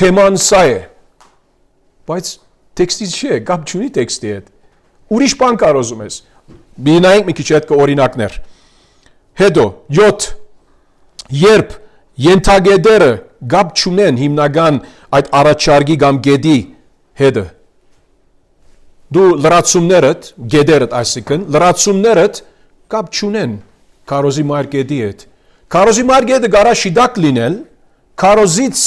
[SPEAKER 1] թեման սա է բայց տեքստից չէ կապ չունի տեքստի հետ ուրիշ բան կարոզում ես բինայինք մի քիչ հետ օրինակներ հետո 7 երբ ենթագետերը կապ չունեն հիմնական այդ առաջարկի կամ գետի հետը դու լրացումներդ, գեդերդ այսինքն, լրացումներդ կապ չունեն քարոզի մայր գեդի հետ։ Քարոզի մայր գեդը գարա շիդակ լինել, քարոզից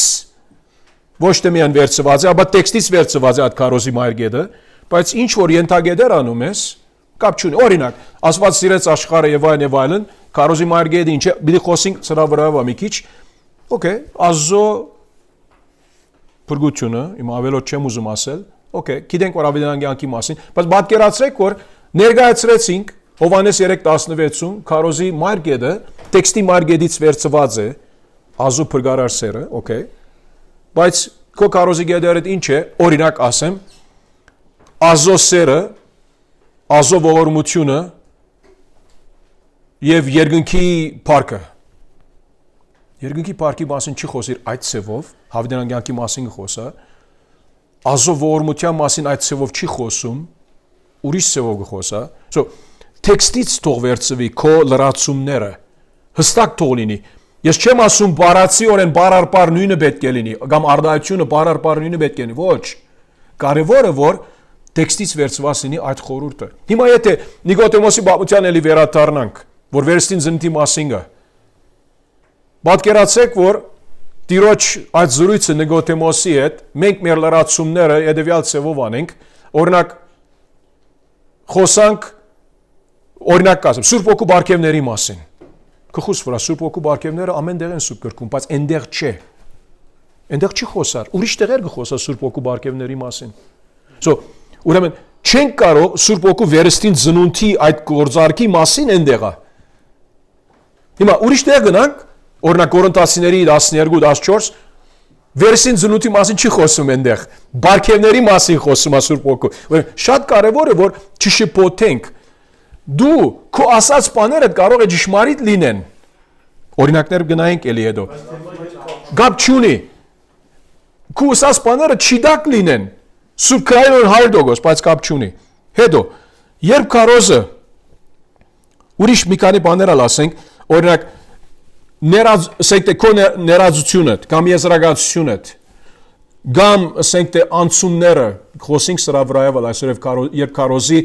[SPEAKER 1] ոչ թե միան վերցված է, ապա տեքստից վերցված է այդ քարոզի մայր գեդը, բայց ինչ որ ենթագեդեր անում ես, կապ չունի։ Օրինակ, Աստված սիրեց աշխարհը եւ այլն, քարոզի մայր գեդը ինչ է, պիտի խոսենք սրա վրա մի քիչ։ Okay, Աստծո փրկությունը, իմ ավելոց չեմ ուզում ասել, okay, գիտենք որ ավետարան կյանքի մասին, բայց պատկերացրեք որ ներկայացրեցինք Հովհաննես 3:16-ում քարոզի մայր գեդը տեքստի մայր գեդից վերցված է, Աստծո փրկարար սերը, okay, բայց քո քարոզի գեդերը ինչ է, օրինակ ասեմ, Աստծո սերը, Աստծո ողորմությունը եւ երկնքի փառքը։ Երկնքի փառքի մասին չի խոսիր այդ ցևով, հավիտյան կյանքի մասին խոսա։ Աստծո ողորմության մասին այդ ցևով չի խոսում, ուրիշ ցևով խոսա։ So, տեքստից թող վերցվի քո լրացումները, հստակ թող լինի։ Ես չեմ ասում բառացիորեն բառարբար նույնը պետք է լինի, կամ արտահայտությունը բառարբար նույնը պետք է լինի, ոչ։ Կարևորը որ տեքստից վերցված լինի այդ խորհուրդը։ Հիմա եթե Նիկոդեմոսի բապության էլի վերադառնանք, որ վերստին ծննդի մասին է, պատկերացեք, որ Տիրոջ այդ զրույցը Նիկոդեմոսի հետ մենք մեր լրացումները հետևյալ ցևով անենք, օրինակ խոսանք օրինակ կասեմ Սուրբ Օգու բարգևների մասին։ Կխոս վրա Սուրբ Օգու բարգևները ամեն տեղ են Սուրբ գրքում, բայց այնտեղ չէ։ Այնտեղ չի խոսար, ուրիշ տեղեր կխոսա Սուրբ Օգու բարգևների մասին։ So, ուրեմն չենք կարող Սուրբ Օգու վերստին ծնունդի այդ գործարքի մասին այնտեղա։ Հիմա ուրիշ տեղ գնանք, օրինակ Կորինթացիների 12-14 վերստին ծնունդի մասին չի խոսում այնտեղ, բարգևների մասին խոսում է Սուրբ Օգու։ Շատ կարևոր է որ չշփոթենք։ Դու քո ասած բաները կարող է ճշմարիտ լինեն։ Օրինակներ գնայինք էլի հետո։ Գապ չունի։ Քո ասած բաները չդակ լինեն։ Սուրբ քրայրն 100%, բայց կապ չունի։ Հետո, երբ քարոզը ուրիշ մի քանի բաներ ասենք, օրինակ ասենք թե քո ներածությունը կամ եզրակացությունը կամ ասենք թե անցումները խոսենք սրա վրայով այսօր երբ քարոզի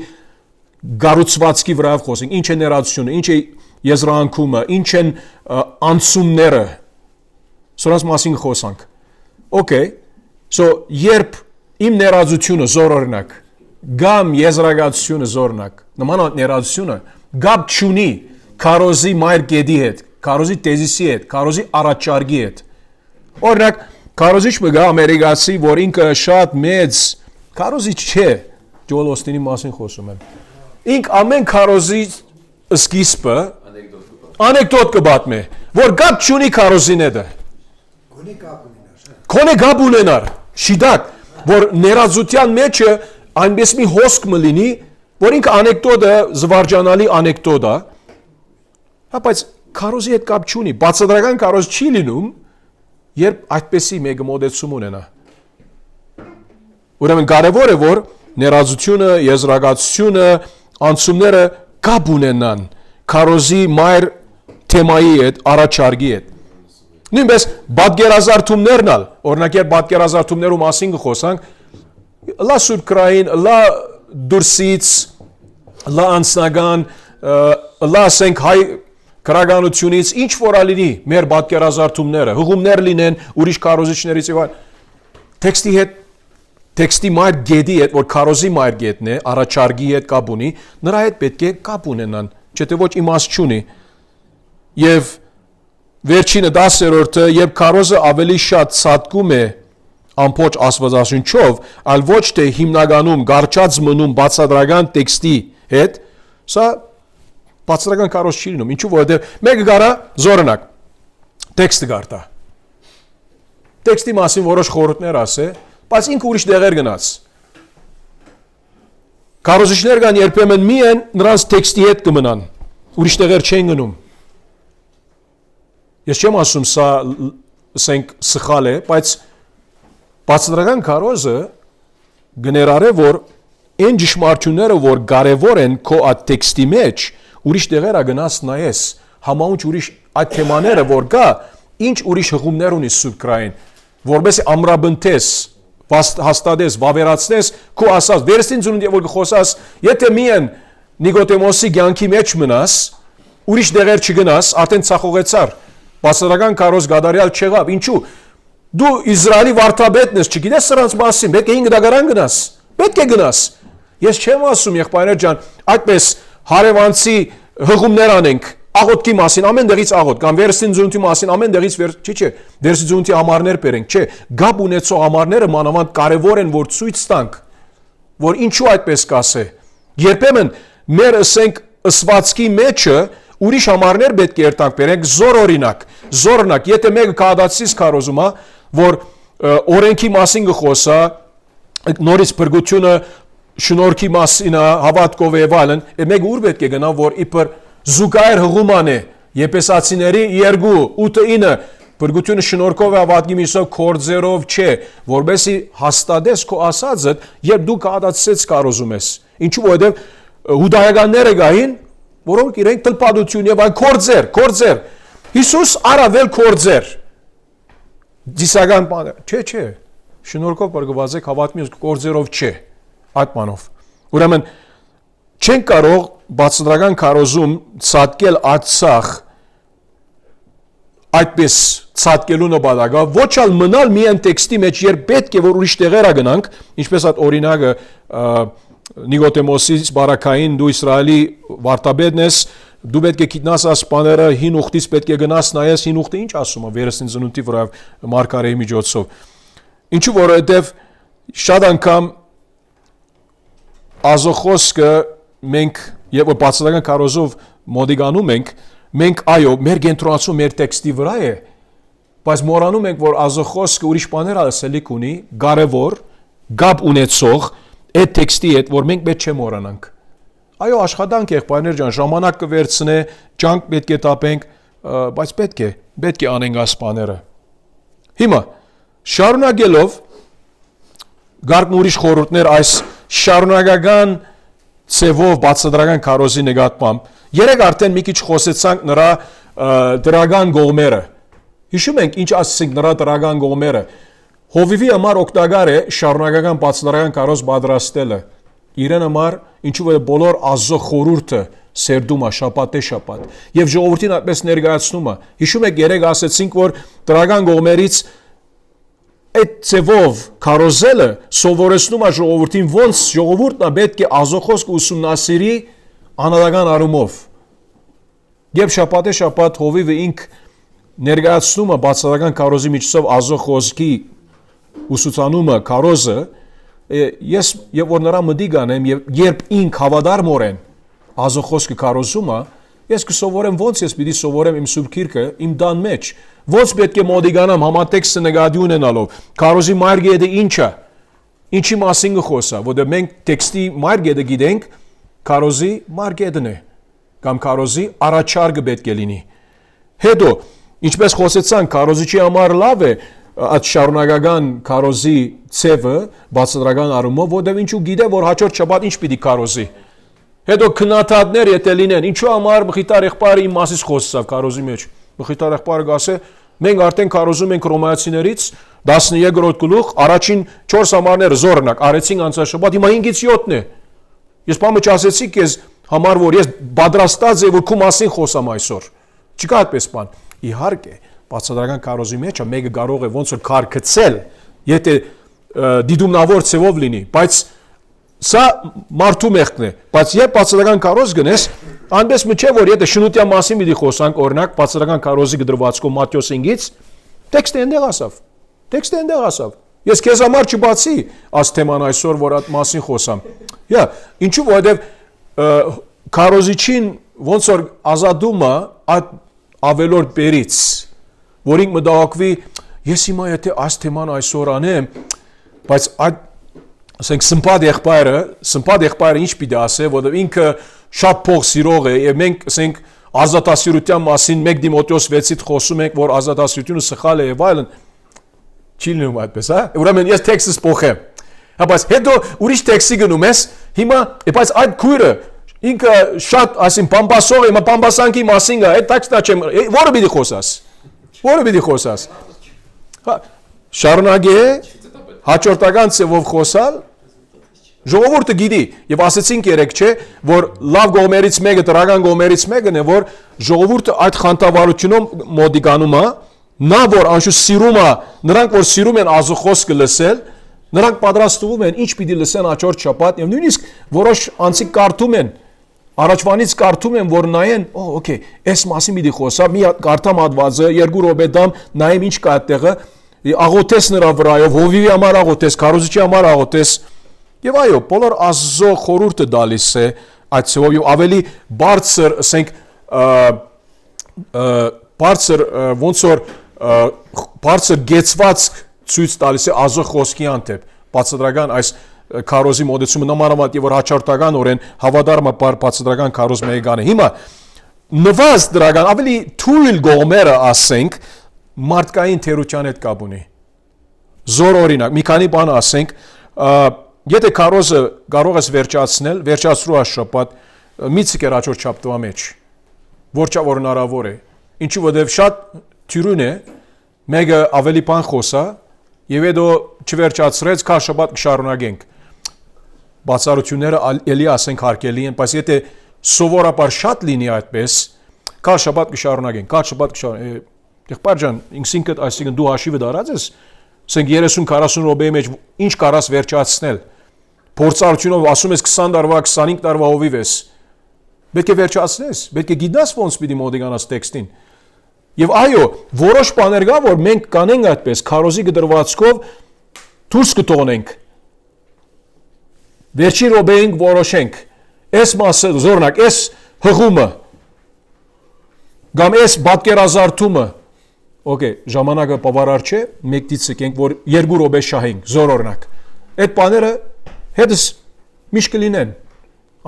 [SPEAKER 1] գառուցվածքի վրայով խոսենք ինչ է ներածությունը ինչ է եզրանքումը ինչ են անցումները սրանց մասին խոսանք okay so երբ իմ ներածությունը զորօրինակ կամ եզրակացությունը զորօրինակ նման ներածությունը գապ չունի քարոզի մայր գեդի հետ քարոզի տեզիսի հետ, քարոզի առաջարկի հետ։ Օրինակ, քարոզիչ մգա ամերիկացի, որ ինքը շատ մեծ քարոզիչ չէ, Ջոել Օստինի մասին խոսում եմ։ Ինք ամեն քարոզի սկիզբը անեկդոտ կբատմի, որ գապ չունի քարոզին հետը։ Քոնե գապ ունենար, շիդակ, որ ներածության մեջը այնպես մի հոսք մը լինի, որ ինքը անեկդոտը զվարճանալի անեկդոտ է, բայց քարոզի հետ կապ չունի, բացատրական քարոզ չի լինում, երբ այդպեսի մեկը մոդեցում ունենա։ Ուրեմն կարևոր է, որ ներածությունը, եզրակացությունը, անցումները կապ ունենան քարոզի մայր թեմայի հետ, առաջարկի հետ։ Նույնպես պատկերազարդումներն ալ, օրինակ երբ պատկերազարդումներու մասին կխոսանք, լա Սուրբ Քրային, լա դուրսից, լա անձնական, լա ասենք հայ քրագանությունից ինչ որ ալինի մեր պատկերազարդումները, հղումներ լինեն ուրիշ քարոզիչներից եւ այլ տեքստի հետ տեքստի մայր գեդի հետ որ քարոզի մայր գեդն է առաջարկի հետ կապ ունի նրա հետ պետք է կապ ունենան չէ՞ թե ոչ իմաստ չունի եւ վերջինը 10-րդը երբ քարոզը ավելի շատ ցածկում է ամբողջ աստվածաշնչով այլ ոչ թե հիմնականում գարչած մնում բացատրական տեքստի հետ սա բացատրական քարոզ չի լինում, ինչու որովհետև մեկը գարա զորնակ տեքստը գարտա տեքստի մասին որոշ խորհուրդներ ասե, բայց ինքը ուրիշ տեղեր գնաց քարոզիչներ կան երբեմն միայն նրանց տեքստի հետ կմնան ուրիշ տեղեր չեն գնում ես չեմ ասում սա ասենք սխալ է, բայց բացատրական քարոզը գներարե որ այն ճշմարտությունները որ կարևոր են քո այդ տեքստի մեջ ուրիշ տեղեր ագնաց նայես, համաունչ ուրիշ այդ թեմաները որ կա, ինչ ուրիշ հղումներ ունի Սուրբ Քրային, որպես ամրաբնտես, հաստատես, վավերացնես, քո ասած, վերստին ծնունդի որ խոսած, եթե միայն Նիկոդեմոսի ցանկի մեջ մնաս, ուրիշ դեղեր չգնաս, արդեն ցախողեցար, բացառական կարոզ գադարյալ չեղավ, ինչու, դու Իսրայելի վարդապետն ես, չգիտես սրանց մասին, պետք է 5 դագարան գնաս, պետք է գնաս, ես չեմ ասում եղբայրներ ջան, այդպես հարևանցի հղումներ անենք, աղոտքի մասին ամեն դեղից աղոտ կամ վերստին ծնունդի մասին ամեն դեղից չէ, վերստին ծնունդի համարներ բերենք, չէ, գապ ունեցող համարները մանավանդ կարևոր են, որ ցույց տանք, որ ինչու այդպես կասե։ Երբեմն մեր ասենք ըսվածքի մեջը ուրիշ համարներ պետք է երտանք բերենք, զորօրինակ, եթե մեկը կհադացից քարոզում է, որ օրենքի մասին գխոսա, նորից փրկությունը շնորհքի մասին, հավատքով եւ այլն, մեկը ուր պետք է գնա, որ իբր զուգահեռ հղուման է Եփեսացիների 2:8-9 փրկությունը շնորհքով է հավատքի միջոցով կորձերով չէ, որբեսի հաստատես քո ասածը, երբ դու կհադացես կարոզում ես։ Ինչու որովհետև հուդայականները գային, որոնք իրենք տլպադություն եւ այլ կորձեր։ Հիսուս առավել կորձեր։ Դիսական բանը, չէ, շնորհքով բարգված եք հավատքի կորձերով չէ, այդ բանով։ Ուրեմն չեն կարող բացատրական քարոզում ցածկել ածախ այդպես ցածկելու նպատակով ոչ ալ մնալ միայն տեքստի մեջ երբ պետք է որ ուրիշ տեղերա գնանք ինչպես այդ օրինակը Նիկոդեմոսից բարակային դու Իսրայելի վարդապետն ես դու պետք է գիտնաս աս բաները հին ուխտից պետք է գնաս նայես հին ուխտը ինչ ասում է վերստին ծնունդի վրա մարգարեի միջոցով ինչու որովհետև շատ անգամ ազոխոսքը մենք եւ բացառական քարոզով մոդիգանում մենք այո մեր կենտրոնացում մեր տեքստի վրա է բայց մոռանում ենք որ ազոխոսքը ուրիշ բաներ ասելիք ունի կարևոր գապ ունեցող այդ տեքստի հետ որ մենք պետք չէ մոռանանք այո աշխատանք եղբայրներ ջան ժամանակ կվերցնե ջանք պետք է տապենք բայց պետք է անենք այս բաները հիմա շարունակելով գարկն ուրիշ խորհուրդներ այս շարունակական ծևով բացատրական քարոզի նկատմամբ երեք արդեն մի քիչ խոսեցանք նրա դրական գողմերը հիշում ենք ինչ ասեցինք նրա դրական գողմերը հովիվի համար օգտակար է շարունակական բացատրական քարոզ պատրաստելը իրեն համար ինչու որ բոլոր ազո խորհուրդը սերդում է շաբաթ եւ ժողովրդին այդպես ներկայացնում է հիշում եք երեք ասեցինք որ դրական գողմերից այդ ծևով քարոզելը սովորեցնում է ժողովրդին ոնց ժողովուրդն է պետք է ազոխոսք ուսումնասիրի անհատական առումով եւ շաբաթ հովիվը ինք ներկայացնում է բացառական քարոզի միջոցով ազոխոսքի ուսուցանումը քարոզը ես եւ որ նրա մտիկ անեմ եւ երբ ինք հավադարմորեն ազոխոսքը քարոզում է ես կսովորեմ ոնց ես պիտի սովորեմ իմ սուրբ գիրքը իմ դան մեջ ոնց պետք է մոդիգանամ համատեքստը նկատի ունենալով քարոզի մարգեդը ինչա ինչի մասին գխոսա որտեղ մենք տեքստի մարգեդը գիտենք քարոզի մարգեդն է կամ քարոզի առաջարկը պետք է լինի հետո ինչպես խոսեցանք քարոզիչի համար լավ է այդ շարունակական քարոզի ծևը բացատրական առումով որտեղ ինչու գիտե որ հաջորդ շաբաթ ինչ պիտի քարոզի հետո քննադատներ եթե լինեն ինչու համար մխիթար եղբայրը իմ մասից խոսեցավ քարոզի մեջ մխիթար եղբայրը գասե մենք արդեն քարոզում ենք ռոմայացիներից 12-րդ գլուխ առաջին 4 համարները զորնակ արեցինք անցած շաբաթ հիմա 5-ից 7-ն է ես բամը չասեցի քեզ համար որ ես պատրաստած եմ որ քո մասին խոսամ այսօր չկա այդպես բան իհարկե բացատրական քարոզի մեջ մեկը կարող է ոնց որ քարկցել եթե դիդումնավոր ծևով լինի բայց սա մարդու մեղքն է բայց երբ բացատրական քարոզ գնես այնպես չէ որ եթե շնությա մասին մի խոսանք օրինակ բացատրական քարոզի գրվածքով Մատթեոս 5-ից տեքստը այնտեղ ասավ ես քեզ համար չբացի աս թեման այսօր որ այդ մասին խոսամ ինչու որովհետև քարոզիչին ոնց որ ազատում է այդ ավելորդ բերից որ ինք մտահոգվի ես հիմա եթե այս թեման այսօր անեմ բայց այդ ասենք սմպատ եղբայրը ինչ պիտի ասե որովհետև ինքը շատ փող սիրող է եւ մենք ասենք ազատասիրության մասին 1 Տիմոթեոս 6-ից խոսում ենք որ ազատասիրությունը սխալ է եւ այլն չի լինում այդպես ուրեմն ես տեքստս փոխեմ բայց հետո ուրիշ տեքստի գնում ես հիմա բայց այդ քույրը ինքը շատ ասին բամբասող է հիմա բամբասանքի մասին է այդ տեքստը չեմ որը պիտի խոսաս շարունակե հաջորդական ծևով խոսալ ժողովուրդը գիտի եւ ասեցինք երեք չէ որ լավ գոմերից մեկը դրական գոմերից մեկն է որ ժողովուրդը այդ խանդավառությունով մոդիկանում է նա որ անշուշտ սիրում է նրանք որ սիրում են ազու խոսքը լսել նրանք պատրաստվում են ինչ պիտի լսեն հաջորդ շաբաթ եւ նույնիսկ որոշ անցիկ կարդում են առաջվանից կարդում են որ նայեն օքեյ այս մասի մի խոսա մի կարդամ հատվածը 2 րոպե դամ նայեմ ինչ կա այդտեղը աղոթես նրա վրայով հովիվի համար աղոթես քարոզիչի համար աղոթես եւ այո բոլոր ազո խորհուրդը դալիս է այդ ծով եւ ավելի բարձր ասենք բարձր ոնց որ բարձր գեցված ցույց տալիս է ազո խոսքի անտեպ բացադրական այս քարոզի մոդեցումը նմանավանդ եւ որ հաջորդական օրեն հավատարմը բացադրական քարոզ մեգան է հիմա նվազ դրական ավելի թույլ գոմերը ասենք մարդկային թերության հետ կապ ունի զոր օրինակ մի քանի բան ասենք եթե քարոզը կարող ես վերջացնել վերջացրուաշապատ միցիկեր հաջորդ շաբթվա մեջ որչա որ հնարավոր է ինչու որտեվ շատ թյուրուն է մեկը ավելի բան խոսա եւ հետո չվերջացրեց քա շաբաթ կշարունակենք բացառությունները ելի ասենք հարկելի են բայց եթե սովորաբար շատ լինի այդպես քա շաբաթ կշարունակենք քա շաբաթ կշարունակենք եղբայր ջան ինքսինքդ այսինքն դու հաշիվը դարած ես ասենք 30-40 րոպեի մեջ ինչ կարաս վերջացնել փորձառությունով ասում ես 20 տարվա 25 տարվա հովիվ ես պետք է վերջացնես պետք է գիտնաս ոնց պիտի մոդիգանաս տեքստին եւ այո որոշ բաներ կա որ մենք կանենք այդպես քարոզի գդրվածքով դուրս կթողնենք վերջի րոպեին որոշենք այս մասը զորնակ այս հղումը կամ այս բատկերազարդումը օքեյ ժամանակը բավարար չէ մեկտից եկենք որ 2 րոպե շահենք զոր օրինակ այդ բաները հետս միշտ կլինեն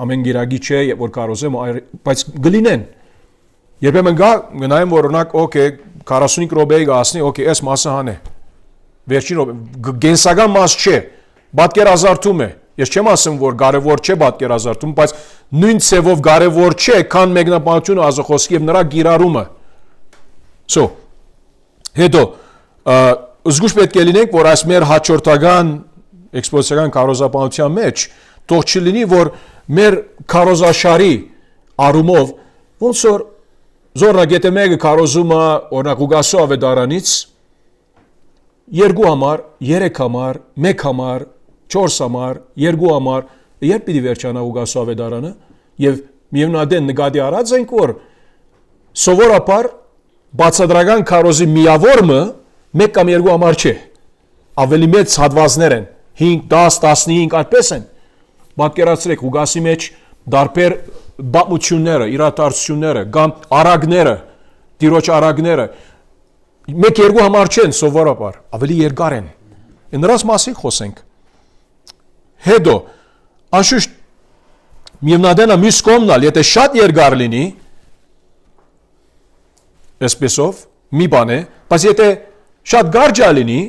[SPEAKER 1] ամեն գիրագի չէ որ կարոզեմ բայց կլինեն երբեմն գա գնայեմ որ օրինակ օքեյ 45 րոպեի գասնի օքեյ այս մասը հանե վերջին րոպե գենսական մաս չէ բատկերազարդում է ես չեմ ասում որ կարևոր չէ բատկերազարդում բայց նույն ցևով կարևոր չէ քան մեկնաբանությունը ազոխոսքի եւ նրա գիրառումը so հետո զգուշ պետք է լինենք որ այս մեր հաջորդական էքսպոզիցիական քարոզապանության մեջ թող չլինի որ մեր քարոզաշարի առումով ոնց որ զորնակ եթե մեկը քարոզում է օրինակ ուգասո ավետարանից 2 համար 3 համար 1 համար 4 համար 2 համար երբ պիտի վերջանա ուգասո ավետարանը եւ միևնույն նկատի առած ենք որ սովորաբար բացադրական քարոզի միավորը 1 կամ 2 համար չէ ավելի մեծ հատվածներ են 5 10 15 այդպես են պատկերացրեք ուգասի մեջ դարբեր բացությունները իրադարձությունները կամ արագները տիրոջ արագները 1-2 համար չեն սովորաբար ավելի երկար են նրանց մասին խոսենք հետո անշուշտ միևնադենը մյուս կողմնալ եթե շատ երկար լինի այսպեսով մի բան է բայց եթե շատ գարջա լինի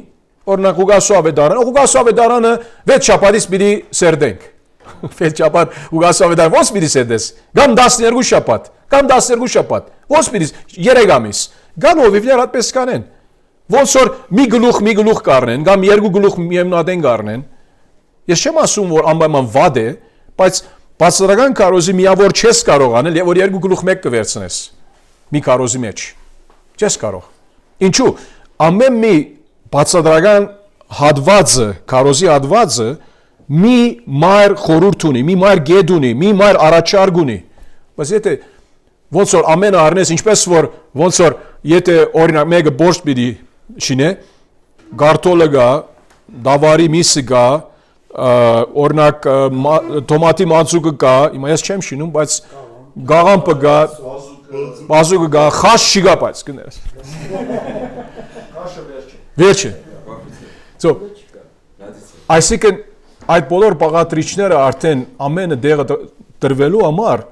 [SPEAKER 1] օրինակ ուգասո ավետարանը 6 շաբաթից պիտի սերդենք 6 շաբաթ ուգասո ավետարանը ոնց պիտի սերդես կամ 12 շաբաթ կամ 12 շաբաթ ոնց պիտի 3 ամիս գան հովիվներ այդպես կանեն ոնց որ մի գլուխ կառնեն կամ 2 գլուխ միևնադեն կառնեն ես չեմ ասում որ անպայման վատ է բայց բացադրական քարոզի միավոր չես կարող անել եւ որ 2 գլուխ 1 կվերցնես մի քարոզի մեջ չես կարող ինչու ամեն մի բացադրական հատվածը քարոզի հատվածը մի մայր խորհուրդ ունի մի մայր գետ ունի մի մայր առաջարկ ունի բայց եթե ոնց որ ամենը առնես ինչպես որ ոնց որ եթե օրինակ մեկը բորշտ պիտի շինե գարտոլը գա դավարի միսը գա օրինակ տոմատի մածուկը կա հիմա ես չեմ շինում բայց գաղամպը գա բազուկը գա խաշ չի գա բայց կներես վերջը so այսինքն այդ բոլոր բաղադրիչները արդեն ամենը դեղը տրվելու համար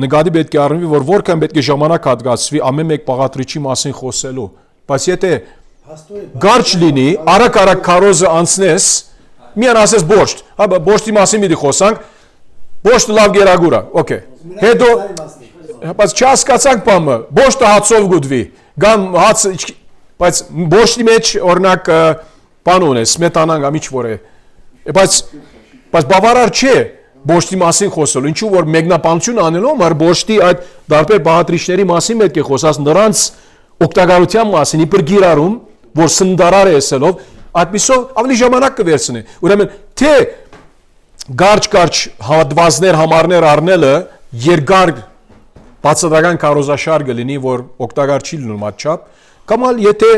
[SPEAKER 1] նկատի պետք է առնվի որ որքան պետք է ժամանակ հատկացվի ամեն մեկ բաղադրիչի մասին խոսելու բայց եթե գարջ լինի արագ քարոզը անցնես միան ասես բորշտ, հա բորշտի մասին մի խոսանք, բորշտը լավ գերագուր է, օքեյ։ Հետո բայց չհասկացանք բանը, բորշտը հացով գուտվի, կամ հաց, բայց բորշտի մեջ օրինակ բան ունես, սմետանան կամ ինչ որ է։ Բայց բավարար չէ բոշտի մասին խոսելու։ Ինչու որ մեկնաբանություն անելով համար բոշտի այդ դարբեր բաղադրիչների մասին պետք է խոսած նրանց օգտակարության մասին իբր գիրառում, որ սննդարար է ասելով, այդպիսով ավելի ժամանակ կվերցնի։ Ուրեմն թե գարջ հատվածներ համարներ առնելը երկար բացատրական կարոզաշար կլինի, որ օգտակար չի լինում այդչափ, կամ ալ եթե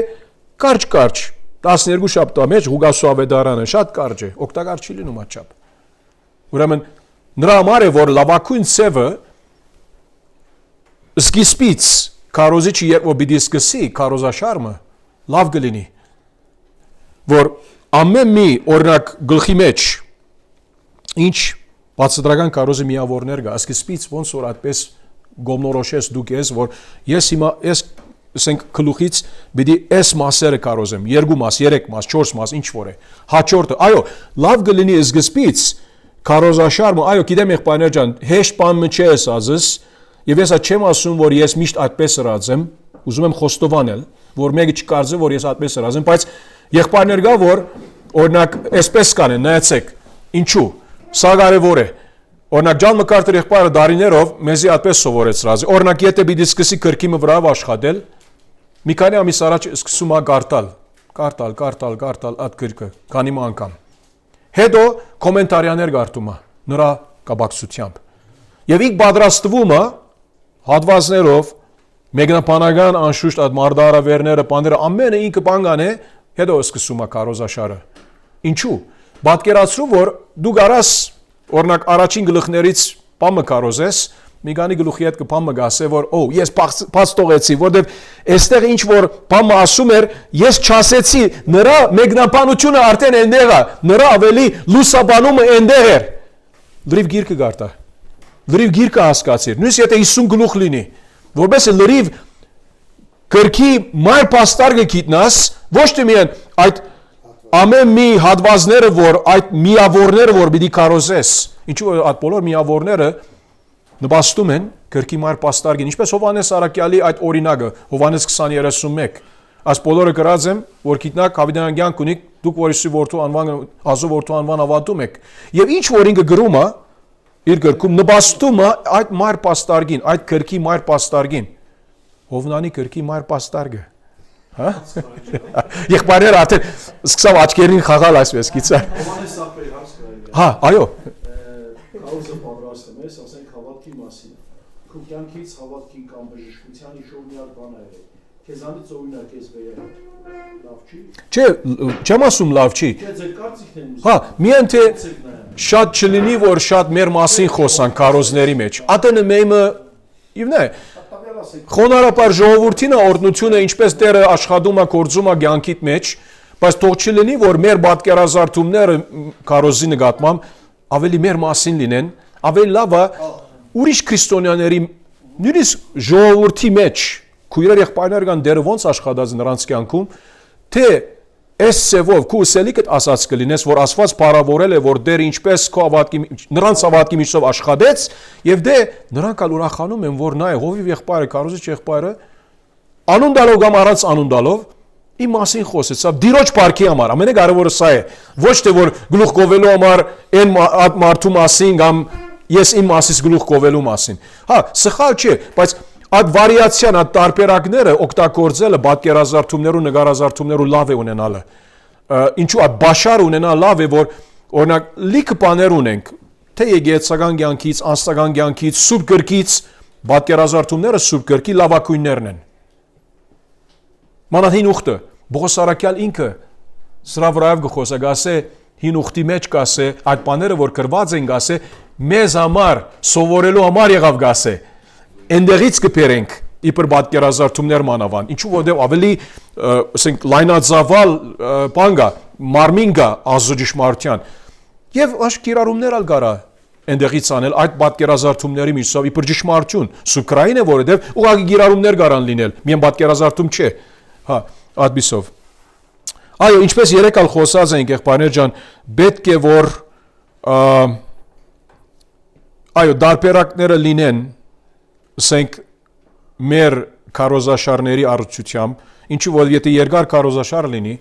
[SPEAKER 1] կարճ 12 շաբթվա մեջ Ղուկասու ավետարանը շատ կարճ է, օգտակար չի լինում այդչափ։ Ուրեմն նրա համար է որ լավագույն ցևը սկիզբից քարոզիչը երբ որ պիտի սկսի քարոզաշարը լավ կլինի, որ ամեն մի օրինակ գլխի մեջ ինչ բացատրական քարոզի միավորներ կա, սկիզբից ոնց որ այդպես գոմնորոշես դուք ես, որ ես հիմա ես ասենք գլուխից պիտի այս մասերը քարոզեմ, 2 մաս, 3 մաս, 4 մաս, ինչ որ է։ Հաջորդը, այո, լավ կլինի սկիզբից քարոզաշարը, այո, գիտեմ եղբայրներ ջան, հեշտ բան չէ ասածս, եւ ես չեմ ասում, որ ես միշտ այդպես ըրած եմ, ուզում եմ խոստովանել, որ մեկը չկարծի, որ ես այդպես ըրած եմ, բայց եղբայրներ կա, որ օրինակ այսպես կանեն, նայեցեք, ինչու, սա կարևոր է։ Օրինակ Ջան Մակարթեր եղբայրը դարիներով մեզի այդպես սովորեցրած է։ Օրինակ եթե պիտի սկսի քրքի վրա աշխատել, մի քանի ամիս առաջ սկսում է գարտալ այդ քրքը, քանի անգամ։ Հետո կոմենտարիաներ գարտում է նրա կապակցությամբ։ Եվ ինք պատրաստվում է հատվածներով մեկնաբանական անշուշտ այդ մարդարավերները, բաները ամենը ինքը բան կան է, հետո սկսում է քարոզաշարը։ Ինչու։ Պատկերացրու, որ դու գարաս օրինակ առաջին գլխներից բամը քարոզես, մի քանի գլուխի հետ կբամը գասե, որ օ, ես բաց տողեցի, որտեվ այստեղ ինչ որ բամը ասում էր, ես չասեցի, նրա մեկնաբանությունը արդեն այնտեղ է, նրա ավելի լուսաբանումը այնտեղ էր։ Լրիվ գիրքը գարտա։ Լրիվ գիրքը հասկացիր։ Նույնիսկ եթե 50 գլուխ լինի, որպես լրիվ քրքի մայր պաստարգը գիտնաս, ոչ թե միայն այդ ամեն մի հատվածները, որ այդ միավորները, որ պիտի քարոզես, ինչու որ այդ բոլոր միավորները նպաստում են քրքի մայր պաստարգին, ինչպես Հովհաննես Արաքյալի այդ օրինակը, Հովհաննես 20:31, այս բոլորը գրած եմ, որ գիտնակ հավիտենական կյանք ունի, դուք որ Հիսուսի որդու անվան, Աստծո որդու անվան հավատում եք, եւ ինչ որ ինքը գրում է, իր գրքում նպաստում է այդ մայր պաստարգին, այդ քրքի մայր պաստարգին, Հովնանի քրքի մայր պաստարգը, հա? Եղբայրները արդեն սկսավ աչքերին խաղալ այսպես, գիծա։
[SPEAKER 5] Հովհաննես Սախվերի հարց կրել։
[SPEAKER 1] Հա, այո։
[SPEAKER 5] Քարոզը պատրաստում ես, ասենք հավատքի մասին։ Քո կյանքից հավատքի կամ բժշկության իշով միակ բան է։ Քեզանից օրինակ ես վերել։ Լավ չի։
[SPEAKER 1] Չէ, չեմ ասում լավ չի։
[SPEAKER 5] Չէ, ձեր կարծիքն է։
[SPEAKER 1] Հա, միայն թե շատ չլինի, որ շատ մեր մասին խոսան քարոզների մեջ։ Ատենը մեմը իվն է։ Խոնարհապար ժողովրդին օրդնությունը ինչպես Տերը աշխատում է, գործում է կյանքիդ մեջ, բայց թող չլինի, որ մեր պատկերազարդումները քարոզի նկատմամբ ավելի մեր մասին լինեն, ավելի լավ է ուրիշ քրիստոնյաների նույնիսկ ժողովրդի մեջ քույրեր եղբայրներ կան դերը ոնց աշխատած նրանց կյանքում, թե այս սևով քու սելիկդ ասած կլինես, որ Աստված բարավորել է, որ դեր ինչպես քո հավատքի նրանց հավատքի միջով աշխատեց, եւ դե նրանք ալ ուրախանում են, որ նայ հովիվ եղբայրը, քարոզիչ եղբայրը անուն դալով կամ առանց անուն դալով իմ մասին խոսեց, սա դիրոջ բարքի համար, ամենակարևորը սա է, ոչ թե որ գլուխ գովելու համար այն մարդու մասին կամ ես իմ մասից գլուխ գովելու մասին։ Հա, սխալ չէ, բայց այդ վարիացիան, այդ տարբերակները օգտագործելը պատկերազարդումներու, նկարազարդումներու լավ է ունենալը։ Ինչու այդ բաշար ունենալ լավ է, որ օրինակ լիքը բաներ ունենք, թե եկեղեցական կյանքից, անձնական կյանքից, սուրբ գրքից, պատկերազարդումները սուրբ գրքի լավագույններն են։ Մանավանդ հին ուխտը, Պողոս Արաքյալ ինքը սրա վրայով գխոսա, գասե հին ուխտի մեջ գասե, այդ բաները որ գրված են գասե, մեզ համար սովորելու համար եղավ գասե։ Այնտեղից կբերենք իբր պատկերազարդումներ մանավանդ, ինչու որտեղ ավելի ասենք լայնածավալ բան կա, մարմին կա Աստծո ճշմարտության։ Եվ աշկիրարումներ ալ գարա այնտեղից անել այդ պատկերազարդումների միջով իբր ճշմարտություն, սուկրային է որովհետև ուղղակի գիրարումներ գարան լինել, միայն պատկերազարդում չէ։ Հա, այդպիսով։ Այո, ինչպես երեք ալ խոսած ենք եղբայրներ ջան, պետք է որ այո, դարբերակները լինեն, ասենք մեր քարոզաշարների առողջությամբ, ինչու որ եթե երկար քարոզաշար լինի,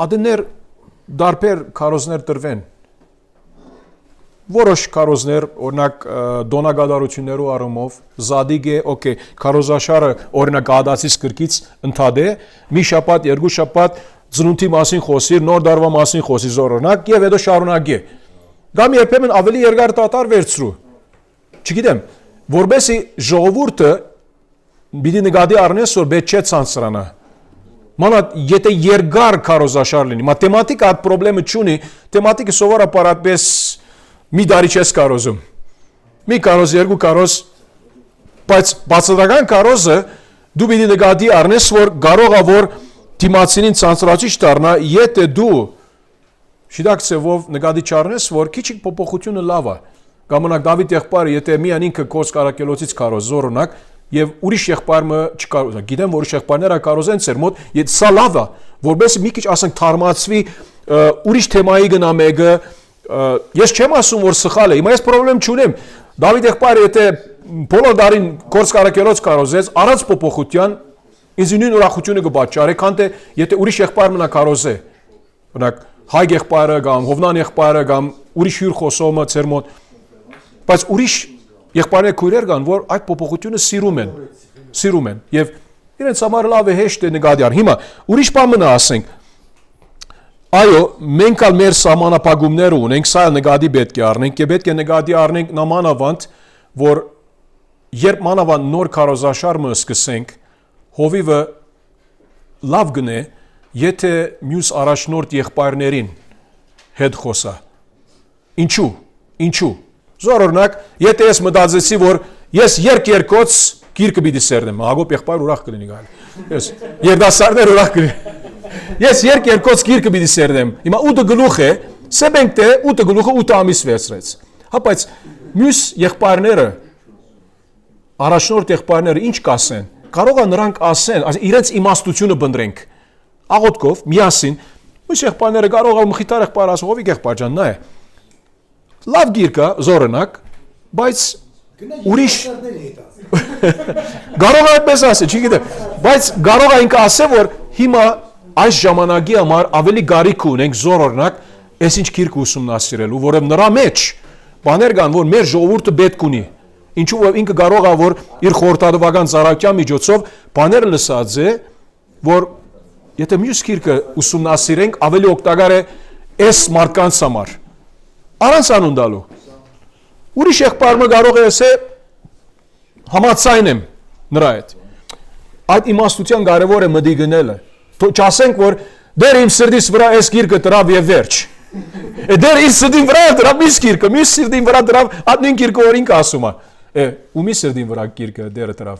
[SPEAKER 1] ադներ դարբեր քարոզներ տրվեն։ Որոշ քարոզներ, օրինակ դոնագադարություններու առումով, զադիգ է, օքեյ, քարոզաշարը օրինակ Ադասից կրկից ընդհանրե, մի շաբաթ, երկու շաբաթ ծնունդի մասին խոսիր, նոր դարվա մասին խոսիր օրինակ, եւ հետո շարունակի։ Կամ երբեմն ավելի երկար տատար վերցրու։ Չգիտեմ, որբեսի ժողովուրդը պիտի նկատի առնես, որ պետք չէ ցանցրանա։ Մանա եթե երկար քարոզաշար լինի, մաթեմատիկա այդ խնդրեմը չունի, թեմատիկը սովորաբար այդպես մի դարի չես կարոզում։ Մի կարոզ, երկու կարոզ, բայց բացատրական կարոզը դու պիտի նկատի առնես, որ կարող է որ դիմացինին ցանցրացիչ դառնա, եթե դու շիդակ ծևով նկատի չառնես, որ քիչ փոփոխությունը լավ է։ Կամոնակ Դավիթ եղբայրը, եթե միան ինքը կորս կարակելոցից կարոզ օրինակ, եւ ուրիշ եղբայրը չկարոզա։ Գիտեմ, որ ուրիշ եղբայրները կարոզեն ծեր մոտ, եթե սա լավ է, որովհետեւ մի քիչ ասենք թարմացվի ուրիշ թեմայի գնա մեկը, ես չեմ ասում, որ սխալ է։ Հիմա ես խնդրեմ չունեմ։ Դավիթ եղբայրը եթե բոլոր դարին կորս կարակելոց կարոզեց, առանց փոփոխության, ինձ նույն ուրախությունը կբաճարի, քան թե եթե ուրիշ եղբայր մնա կարոզե։ Օրինակ հայ եղբայրը կամ Հովնան եղբայրը կամ ուրիշ հյուր խոսողը ծեր մոտ, բայց ուրիշ եղբայրներ քույրեր կան, որ այդ փոփոխությունը սիրում են եւ իրենց համար լավ է հեշտ է նկատի առ։ Հիմա ուրիշ բան մնա ասենք, այո, մենք ալ մեր սահմանապահումները ունենք, սա նկատի պետք է առնենք, եւ պետք է նկատի առնենք նամանավանդ, որ երբ մանավանդ նոր քարոզաշարը սկսենք, հովիվը լավ գնե, եթե մյուս առաջնորդ եղբայրներին հետ խոսա։ Ինչու։ Զորօրինակ, եթե ես մտածեցի, որ ես երկոց գիրքը պիտի սերնեմ, Հակոբ եղբայր ուրախ կլինի գալ։ Ես երդասարներ ուրախ կլինի։ Ես երկոց գիրքը պիտի սերնեմ։ Հիմա 8 գլուխ է, սեբենք թե 8 գլուխը 8 ամիս վերցրեց։ Հա, բայց մյուս եղբայրները, առաջնորդ եղբայրները ինչ կասեն։ Կարող է նրանք ասեն, իրենց իմաստությունը բնդրենք։ Աղոթքով միասին, մյուս եղբայրները կարող է մխիթար եղբայր ասող, ով եղբայր ջան, նա է։ Լավ գիրկա, զորոնակ, բայց ուրիշ կարող է այդպես ասել, չգիտեմ, բայց կարող է ինքը ասել, որ հիմա այս ժամանակի համար ավելի գարիք ունենք զորօրինակ, այս ինչ գիրք ուսումնասիրելու, որով նրա մեջ բաներ կան, որ մեր ժողովուրդը պետք ունի։ Ինչու որ ինքը կարող է որ իր խորհրդատվական ծառայության միջոցով բաներ լսած է, որ եթե մյուս գիրքը ուսումնասիրենք, ավելի օգտակար է այս մարդկանց համար։ Առանց անուն տալու։ Ուրիշ եղբայրը կարող է ասել համաձայն եմ նրա հետ։ Այդ իմաստության կարևոր է մտի գնելը։ Չասենք որ դեր իմ սրտիս վրա այս գիրքը դրավ եւ վերջ։ Դեր իմ սրտին վրա դրավ մյուս գիրքը, մյուս սրտին վրա դրավ ադնին գիրքը որ ինքը ասում է։ Ումի սրտին վրա գիրքը դերը դրավ։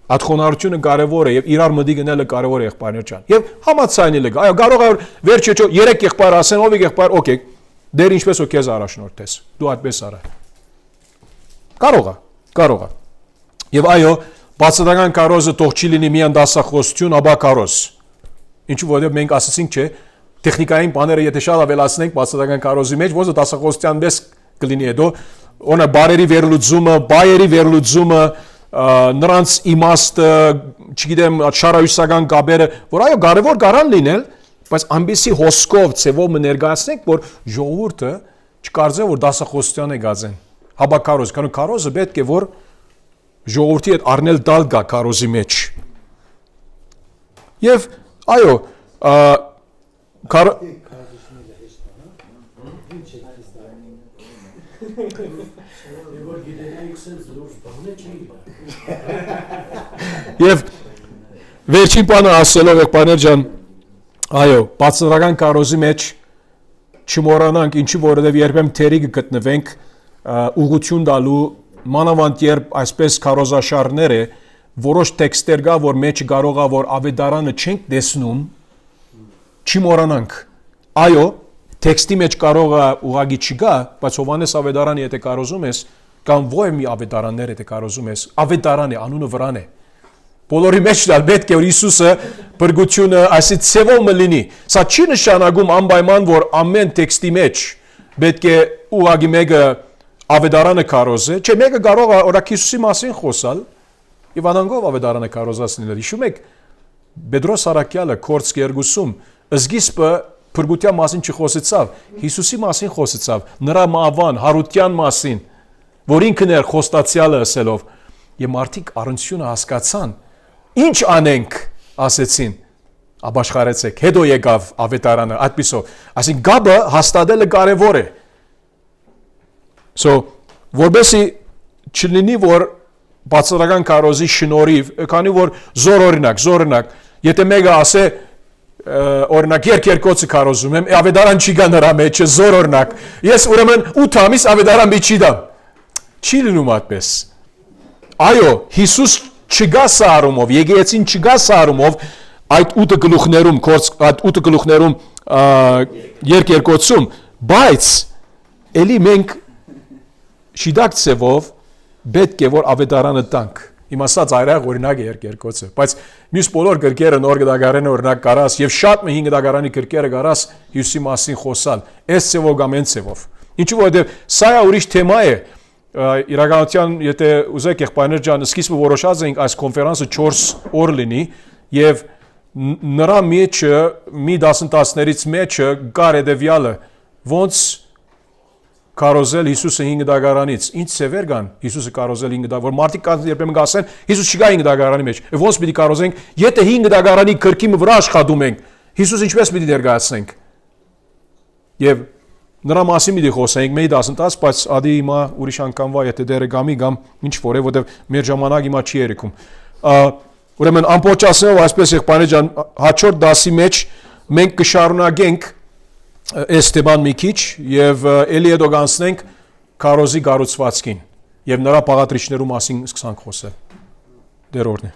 [SPEAKER 1] Այդ խոնարհությունը կարևոր է եւ իրար մտի գնելը կարևոր է եղբայրներ ջան։ Եվ համաձայնելը, այո, կարող է վերջը 3 եղբայր ասեն, ով եղբայր, օքեյ։ Դեր ինչպես ու քեզ առաջնորդես։ Դու այդպես արա։ Կարող է։ Եվ այո, բացատրական կարոզը թող չի լինի միան դասախոսություն, ապա կարոզ։ Ինչու որովհետև մենք ասացինք, չէ, տեխնիկային բաները եթե շատ ավելացնենք բացատրական կարոզի մեջ, ոնց դասախոսության պես կլինի հետո, օրինակ բարերի վերլուծումը, բայերի վերլուծումը, նրանց իմաստը, չգիտեմ, շարահյուսական կապերը, որ այո, կարևոր կարան լինել, բայց ամբիսի հոսքով ծևով ներկայացնենք, որ ժողովուրդը չկարծե, որ դասախոսության է գազեն։ Հաբա կարոզ, կանոն կարոզը պետք է որ ժողովրդի հետ առնել տալ գա կարոզի մեջ։ Եվ այո, Եվ վերջին բանը ասելով եղբայրներ ջան, այո, բացատրական կարոզի մեջ չմոռանանք, ինչի որովհետև երբեմն թերի կգտնվենք ուղղություն տալու մանավանդ երբ այսպես քարոզաշարներ է, որոշ տեքստեր կա, որ մեջ կարող է որ ավետարանը չենք տեսնում, չմոռանանք։ Այո, տեքստի մեջ կարող է ուղղակի չգա, բայց Հովհաննես ավետարանը եթե կարոզում ես, կամ ո՞ր մի ավետարաններ եթե կարոզում ես, ավետարան է, անունը վրան է։ Բոլորի մեջ դալ պետք է որ Հիսուսը բրգությունը այսի ցևոմը լինի։ Սա չի նշանակում անպայման որ ամեն տեքստի մեջ պետք է ուղղակի մեկը ավետարանը կարոզը, չէ, մեկը կարող է օրինակ Հիսուսի մասին խոսալ, եւ անանգով ավետարանը կարոզացնել։ Հիշում եք Պետրոս Արաքյալը Կորց 2-ում սկիզբը փրկության մասին չխոսեցավ, Հիսուսի մասին խոսեցավ, նրա մահվան, հարության մասին, որ ինքն էր խոստացյալը ասելով, եւ մարդիկ առնչությունը հասկացան, ինչ անենք, ասեցին, ապաշխարեցեք, հետո եկավ ավետարանը, այդպիսով, այսինքն գաբը հաստատելը կարևոր է, որբեսի չլինի, որ բացառական քարոզի շնորհիվ, քանի որ զոր օրինակ, եթե մեկը ասե օրինակ երկերկոցը քարոզում եմ, ավետարան չի գա նրա մեջ, զոր օրինակ, ես ուրեմն 8 ամիս ավետարան մի չի դամ, չի լինում այդպես, այո, Հիսուս չգա սարումով, եկեղեցին չգա սարումով, այդ 8 գլուխներում երկերկոցում, բայց էլի մենք շիդակ ծևով պետք է որ ավետարանը տանք, իմ ասած այրեղ օրինակ է երկերկոցը, բայց մյուս բոլոր գրքերը նոր գդագարանը օրինակ կարաս եւ շատ մի 5 գդագարանի գրքերը կարաս Հիսուսի մասին խոսալ, այս ծևով կամ այն ծևով, ինչու որովհետեւ սա ուրիշ թեմա է, իրականության եթե ուզեք եղբայրներ ջան, սկիզբը որոշած էինք այս կոնֆերանսը 4 օր լինի եւ նրա մեջը մի դասընթացներից մեջը կար հետեւյալը, ոնց կարոզել Հիսուսը 5 դագարանից, ինչ ծևեր կան Հիսուսը կարոզել 5 դագարան, որ մարդիկ երբեմն կասեն Հիսուս չկա 5 դագարանի մեջ, ոնց պիտի կարոզենք, եթե 5 դագարանի քրքի վրա աշխատում ենք, Հիսուս ինչպես պիտի ներկայացնենք։ Եվ նրա մասին պիտի խոսենք մի դասընթաց, բայց ադի հիմա ուրիշ անգամվա եթե դերը գամի կամ ինչ որ է, որտեվ մեր ժամանակ հիմա չի երիքում։ Ուրեմն ամբողջացնելով այսպես եղբայրներ ջան, հաջորդ դասի մեջ մենք կշարունակենք Էստեբան մի քիչ եւ էլի հետո կանցնենք քարոզի գառուցվածքին եւ նրա բաղադրիչներու մասին սկսանք խոսել։ Դեր օրհնի։